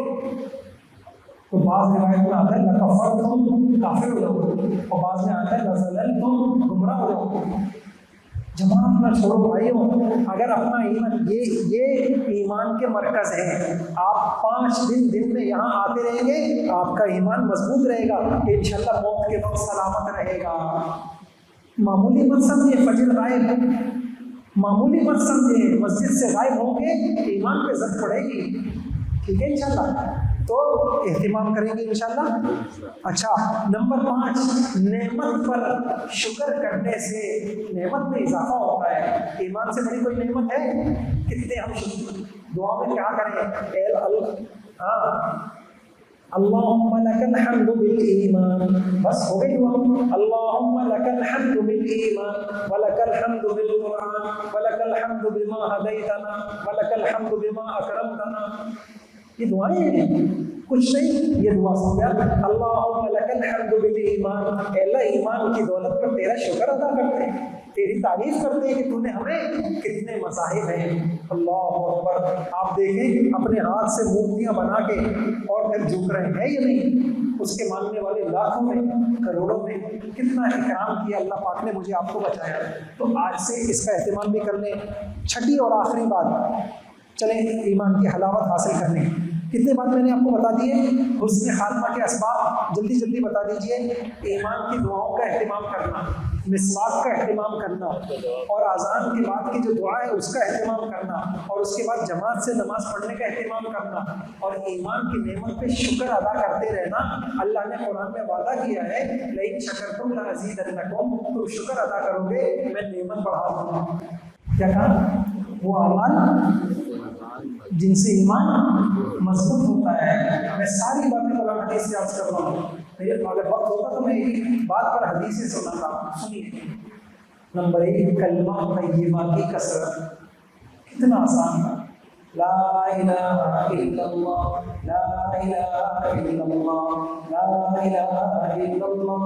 تو بعض روایت میں آتا ہے لکفرتم، کافر ہو جاؤ، اور بعض میں آتا ہے لزللتم، گمراہ ہو جاؤ۔ جماعت نہ چھوڑو بھائیوں، اگر اپنا ایمان، یہ ایمان کے مرکز ہیں، آپ 5 دن میں یہاں آتے رہیں گے، آپ کا ایمان مضبوط رہے گا، انشاءاللہ موت کے وقت سلامت رہے گا۔ معمولی مت سمجھے فجر غائب، معمولی مت سمجھے مسجد سے غائب ہوں گے، ایمان پہ زد پڑے گی، ٹھیک ہے انشاءاللہ، تو اہتمام کریں گے انشاءاللہ۔ اچھا نمبر 5، نعمت پر شکر کرنے سے نعمت میں اضافہ ہوتا ہے۔ ایمان سے بڑی کوئی نعمت ہے؟ کتنے ہم دعا میں کیا کریں؟ اللہم لک الحمد بالایمان، بس ہو گئی دعا۔ اللہم لک الحمد بالایمان ولک الحمد بالقرآن ولک الحمد بما ہدیتنا ولک الحمد بما اکرمتنا۔ یہ دعائیں ہیں، کچھ نہیں، یہ دعا سمجھا۔ اللہم لک الحمد بالایمان، اے اللہ ایمان کی دولت پر تیرا شکر ادا کرتے ہیں، تیری تعریف کرتے ہیں کہ تو نے ہمیں کتنے مذاہب ہیں. اللہ اکبر. آپ دیکھیں اپنے ہاتھ سے مورتیاں بنا کے اور پھر جھک رہے ہیں یا نہیں. اس کے ماننے والے لاکھوں میں کروڑوں میں. کتنا اکرام کیا اللہ پاک نے, مجھے آپ کو بچایا. تو آج سے اس کا اہتمام بھی کر لیں. چھٹی اور آخری بات, چلیں ایمان کی حلاوت حاصل کرنے. کتنے بات میں نے آپ کو بتا دیے. حسن خاتمہ کے اسباب جلدی جلدی بتا دیجئے. ایمان کی دعاؤں کا اہتمام کرنا, مسواک کا اہتمام کرنا, اور اذان کے بعد کی جو دعا ہے اس کا اہتمام کرنا, اور اس کے بعد جماعت سے نماز پڑھنے کا اہتمام کرنا, اور ایمان کی نعمت پہ شکر ادا کرتے رہنا. اللہ نے قرآن میں وعدہ کیا ہے لئن شکرتم لازیدنکم, تم شکر ادا کرو گے میں نعمت بڑھا دوں گا. کیا کہا؟ وہ اعمال جن سے ایمان مضبوط ہوتا ہے. میں ساری باتیں قرآن حدیث سے عرض کر رہا ہوں. اگر وقت ہوتا تو میں ایک بات پر حدیث سے سناتا ہوں. سنیے. نمبر 1, کلمہ طیبہ کی کثرت. کتنا آسان ہے. لا الہ الا اللہ, لا الہ الا اللہ, لا الہ الا اللہ.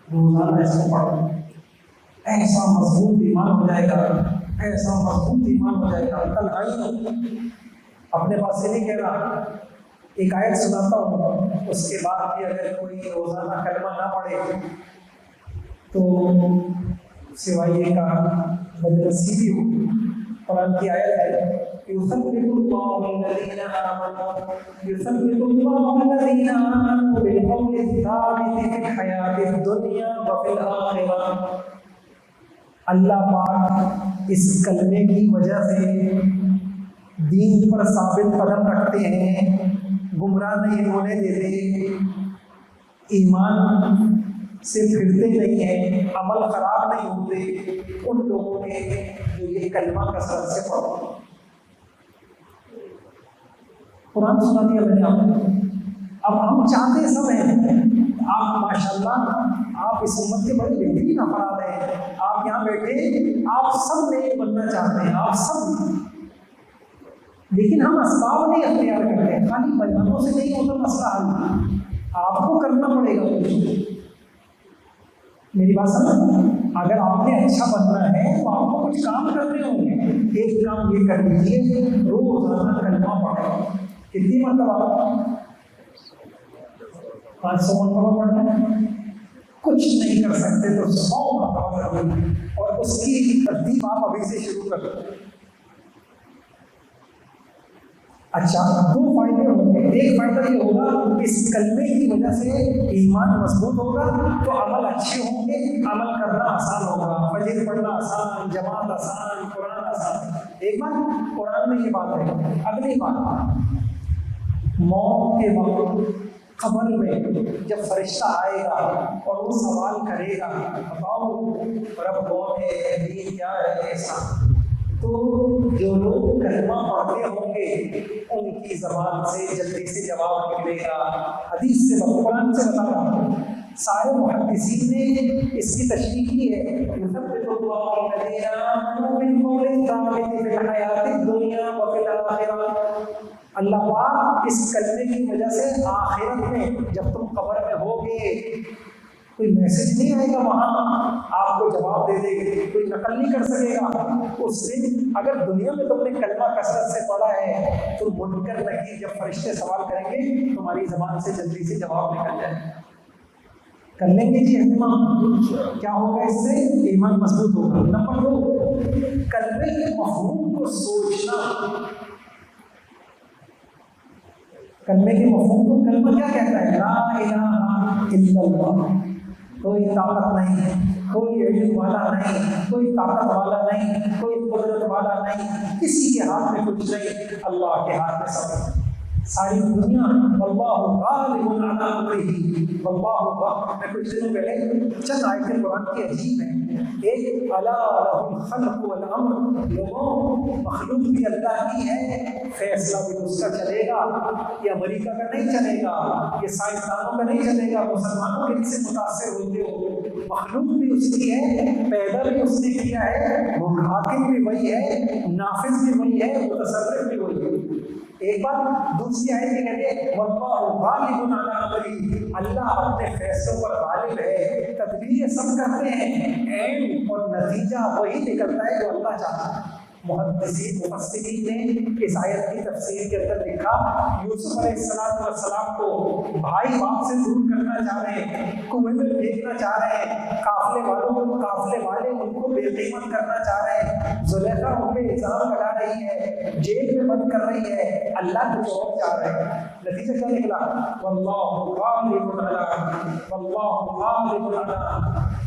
روزانہ اس کو پڑھو. ایسا مضبوط ایمان ہو جائے گا, ایسا مضبوط ایمان ہو جائے گا. تنہائی اپنے پاس سے نہیں کہہ رہا, ایک آیت سناتا ہوں. اس کے بعد بھی اگر کوئی روزانہ کلمہ نہ پڑھے تو سوائے یہ کا بدنصیبی ہو. قرآن کی آیت ہے يثبت الله الذين آمنوا بالقول الثابت في الحياة الدنيا وفي الآخرة. اللہ پاک اس کلمے کی وجہ سے دین پر ثابت قدم رکھتے ہیں, گمراہ نہیں ہونے دیتے, ایمان سے پھرتے نہیں ہیں, عمل خراب نہیں ہوتے ان لوگوں کے جو یہ کلمہ کثرت سے پڑھو. قرآن سنا دیا میں نے آپ کو. اب ہم چاہتے سب ہیں. آپ ماشاءاللہ آپ اس امت کے بڑے بہترین افراد ہیں. آپ یہاں بیٹھے, آپ سب نیک بننا چاہتے ہیں, آپ سب. لیکن ہم اسباب نہیں اختیار کرتے. خالی بیانوں سے نہیں ہوتا مسئلہ حل, آپ کو کرنا پڑے گا کچھ. میری بات سمجھ. اگر آپ نے اچھا بننا ہے تو آپ کو کچھ کام کرنے ہوں گے. ایک کام یہ کر لیجیے, روزانہ کلمہ پڑھیں. کتنی مرتبہ؟ 500 مرتبہ پڑھنا ہے. کچھ نہیں کر سکتے تو 100 مرتبہ پڑھیں, اور اس کی ترتیب آپ ابھی سے شروع کر دیں. اچھا, 2 فائدے ہوں گے. ایک فائدہ یہ ہوگا اس کلمے کی وجہ سے ایمان مضبوط ہوگا تو عمل اچھے ہوں گے, عمل کرنا آسان ہوگا. فجر پڑھنا آسان, جماعت آسان, قرآن آسان. ایک بات قرآن میں یہ بات ہے. اگلی بات, موت کے وقت قبر میں جب فرشتہ آئے گا اور وہ سوال کرے گا بتاؤ رب کون ہے, دین کیا ہے, ایسا, تو جو لوگ کلمہ پڑھتے ہوں گے ان کی زبان سے جلدی سے جواب نکلے گا. حدیث سے قرآن سے بتا رہا ہوں. سارے محدثین نے اس کی تشریح کی ہے. یثبت اللہ الذین آمنوا بالقول الثابت فی الحیاۃ الدنیا وفی الآخرہ. اللہ پاک اس کلمے کی وجہ سے آخرت میں جب تم قبر میں ہوگے کوئی میسج نہیں آئے گا, وہاں آپ کو جواب دے دے گی, کوئی نقل نہیں کر سکے گا. اس دن اگر دنیا میں تم نے کلمہ کثرت سے پڑھا ہے تو منکر نہیں, جب فرشتے سوال کریں گے تمہاری زبان سے جلدی سے جواب نکل جائے گا. کر لیں گے جی اہتمام. کیا ہوگا اس سے؟ ایمان مضبوط ہوگا. نمبر 2, کلمے کے مفہوم کو سوچنا. کلمے کے مفہوم کو, کلمہ کیا کہتا ہے؟ لا الہ الا اللہ. کوئی طاقت نہیں, کوئی علم والا نہیں, کوئی طاقت والا نہیں, کوئی قدرت والا نہیں, کسی کے ہاتھ میں کچھ نہیں, اللہ کے ہاتھ میں سب. ساری دنیا واللہ غالب علی امرہ, واللہ غالب. میں کچھ دنوں پہلے چند آیتیں قرآن کی عجیب ہیں. ایک الا لہ الخلق والامر, لوگوں مخلوق بھی اللہ کی ہے, فیصلہ بھی اس کا چلے گا. یہ امریکہ کا نہیں چلے گا, یہ سائنسدانوں کا نہیں چلے گا, مسلمانوں کے سے متاثر ہوتے ہو. مخلوق بھی اس کی ہے, پیدا بھی اس نے کیا ہے, حاکم بھی وہی ہے, نافذ بھی وہی ہے, متصرف بھی وہی ہے. ایک بات دوسری آیت میں کہتے ہیں واللہ غالب علی امرہ، اللہ اپنے فیصلوں پر غالب ہے، تدبیریں سب کرتے ہیں، اینڈ اور نتیجہ وہی نکلتا ہے جو اللہ چاہتا ہے۔ محدثین مفسرین نے اس آیت کی تفسیر کے اندر لکھا یوسف علیہ السلام کو بھائی باپ سے دور کرنا چاہ رہے ہیں، کنویں میں پھینکنا چاہ رہے ہیں، قافلے والے ان کو بے قیمت کرنا چاہ رہے ہیں، زلیخا ان پہ الزام لگا رہی ہے، جیل میں بند کر رہی ہے، اللہ کچھ اور چاہ رہے ہیں۔ نتیجہ کیا نکلا؟ واللہ غالب علی واللہ غالب علی۔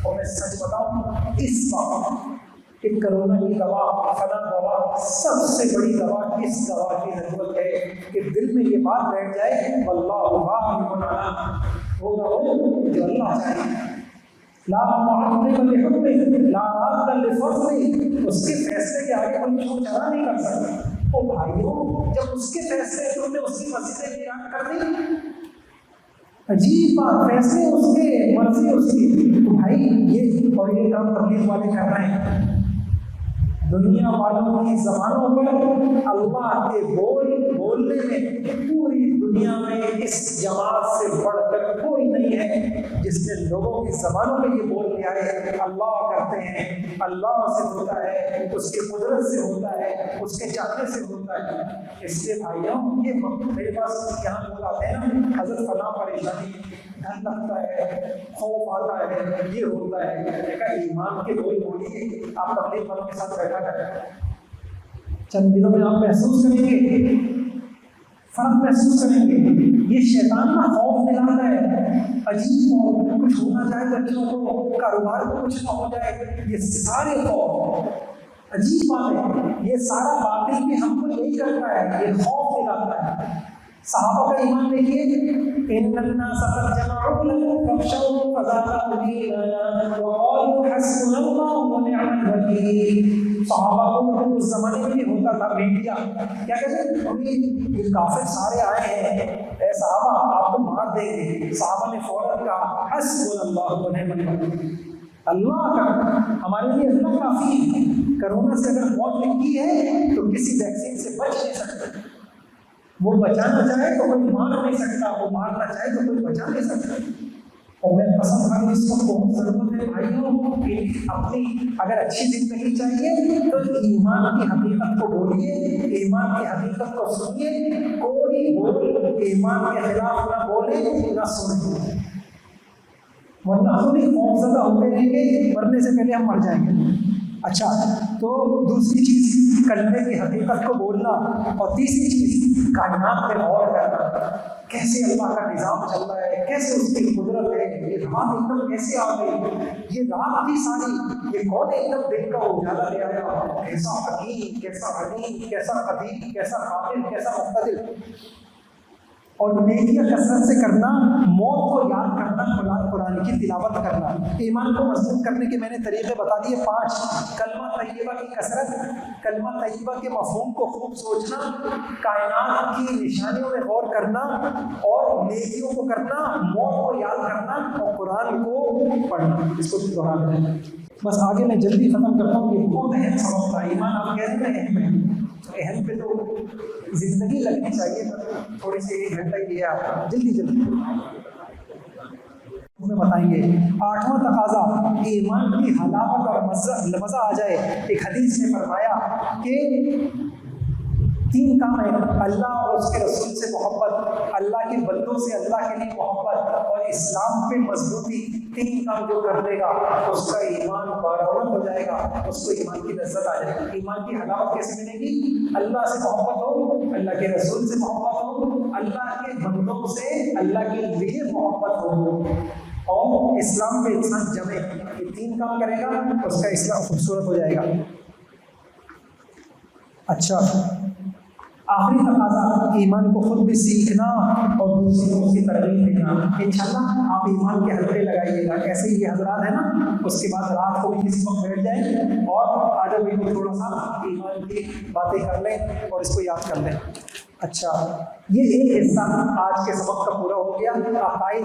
اور میں سچ بتاؤں اس وقت کہ کرونا کی دوا، فلاں دوا، سب سے بڑی دوا اس دوا کی ضرورت ہے کہ دل میں یہ بات بیٹھ جائے واللہ غالب علی، ہوگا وہ جو اللہ چاہے، لا معقب لحکمہ لا راد لفضلہ، اس کے فیصلے کے آگے کوئی چھوڑ چلا نہیں کر سکتا۔ او بھائیوں، جب اس کے فیصلے تم نے اس کی مسجد ویران کر دی، عجیب بات، فیصلے اس کے، مرضی اس کی، تو بھائی یہ اور یہ کام تبلیغ والے کر رہے ہیں۔ دنیا والوں کی زبانوں پر اللہ کے بولنے میں پوری دنیا میں اس جماعت سے بڑھ کر کوئی نہیں ہے جس نے لوگوں کی زبانوں میں یہ بول دیا ہے اللہ کرتے ہیں، اللہ سے ہوتا ہے، اس کی قدرت سے ہوتا ہے، اس کے چاہنے سے ہوتا ہے۔ اس لیے بھائیوں، یہ میرے پاس یہاں لوگ آتے ہیں نا، حضرت فلاں پریشانی، ڈر لگتا ہے، خوف آتا ہے، یہ ہوتا ہے، میں کہا ایمان کے دو ہی بولیے، آپ تبلیغ والوں کے ساتھ بیٹھا کریں، چند دنوں میں آپ محسوس کریں گے، فرق محسوس کریں گے۔ یہ شیطان کا خوف دلاتا ہے، عجیب خوف، کچھ ہونا چاہے بچوں کو، کاروبار کو کچھ نہ ہو جائے، یہ سارے خوف عجیب بات ہے، یہ سارا باطل بھی ہم کو یہی کرتا ہے، یہ خوف دلاتا ہے۔ صحابہ کا ایمان دیکھیے، ان الناس قد جمعوا لكم فاخشوهم فزادهم ایمانا وقالوا حسبنا الله ونعم الوکیل۔ صحابہ کو اس زمانے میں یہ ہوتا تھا، میڈیا کیا کہتے ہیں، یہ کافر سارے آئے ہیں، اے صحابہ آپ کو مار دیں گے۔ صحابہ نے فوراً کہا حسبنا الله ونعم الوکیل، اللہ کا، ہمارے لیے اللہ کافی ہے۔ کرونا سے اگر موت لکھی ہے تو کسی ویکسین سے بچ نہیں سکتے، وہ بچانا چاہے تو کوئی مار نہیں سکتا، وہ مارنا چاہے تو کوئی بچا نہیں سکتا۔ اور میں پسند کھانے اس کو بہت ضرورت ہے بھائیوں کہ اپنی اگر اچھی زندگی چاہیے تو ایمان کی حقیقت کو بولیے، ایمان کی حقیقت کو سنیے، کوئی بول ایمان کے خلاف نہ بولے نہ سنے، ورنہ خود ہی خوف زدہ ہوتے رہیں گے، مرنے سے پہلے ہم مر جائیں گے۔ اچھا، تو دوسری چیز کلمے کی حقیقت کو بولنا، اور تیسری چیز کائنات میں غور کرنا، کیسے اللہ کا نظام چل رہا ہے، کیسے اس کی قدرت ہے، یہ رات ایک دم کیسے آ گئی، یہ رات تھی ساری، یہ کون ایک دم دن کا اجالا لے آیا، کیسا حکیم، کیسا علیم، کیسا قدیر، کیسا قادر، کیسا مقتدر۔ اور نیکیاں کثرت سے کرنا، موت کو یاد کرنا، قرآن کی تلاوت کرنا۔ ایمان کو مضبوط کرنے کے میں نے طریقے بتا دیے 5، کلمہ طیبہ کی کثرت، کلمہ طیبہ کے مفہوم کو خوب سوچنا، کائنات کی نشانیوں میں غور کرنا، اور نیکیوں کو کرنا، موت کو یاد کرنا، اور قرآن کو پڑھنا۔ اس کو دہرانا ہے۔ بس آگے میں جلدی ختم کرتا ہوں، یہ بہت اہم سبق تھا، ایمان آپ کہہ رہے ہیں اہم ہے، اہم پہ تو زندگی لگنی چاہیے، تھوڑی سی 1 گھنٹہ ہی لیا، جلدی میں بتائیں گے۔ 8واں تقاضا، ایمان کی حلاوت اور مزہ آ جائے۔ ایک حدیث میں فرمایا کہ 3 کام ہیں، اللہ اور اس کے رسول سے محبت، اللہ کے بندوں سے اللہ کے لیے محبت، اور اسلام پہ مضبوطی۔ 3 کام جو کر لے گا اس کا ایمان بارآمد ہو جائے گا، اس کو ایمان کی لذت آ جائے گی۔ ایمان کی حلاوت کیسے ملے گی؟ اللہ سے محبت ہو، اللہ کے رسول سے محبت ہو، اللہ کے بندوں سے اللہ کے لیے محبت ہو، اور اسلام پہ انسان جمے۔ یہ 3 کام کرے گا اس کا اسلام خوبصورت ہو جائے گا۔ اچھا، آخری تقاضا، ایمان کو خود بھی سیکھنا اور دوسروں کو اس کی ترغیب دینا۔ انشاءاللہ آپ ایمان کے حلقے لگائیے گا، ایسے ہی یہ حضرات ہیں نا، اس کے بعد رات کو بھی کسی وقت بیٹھ جائیں اور آج بھی تھوڑا سا ایمان کی باتیں کر لیں اور اس کو یاد کر لیں۔ اچھا، یہ ایک حصہ آج کے سبق کا پورا ہو گیا۔ عقائد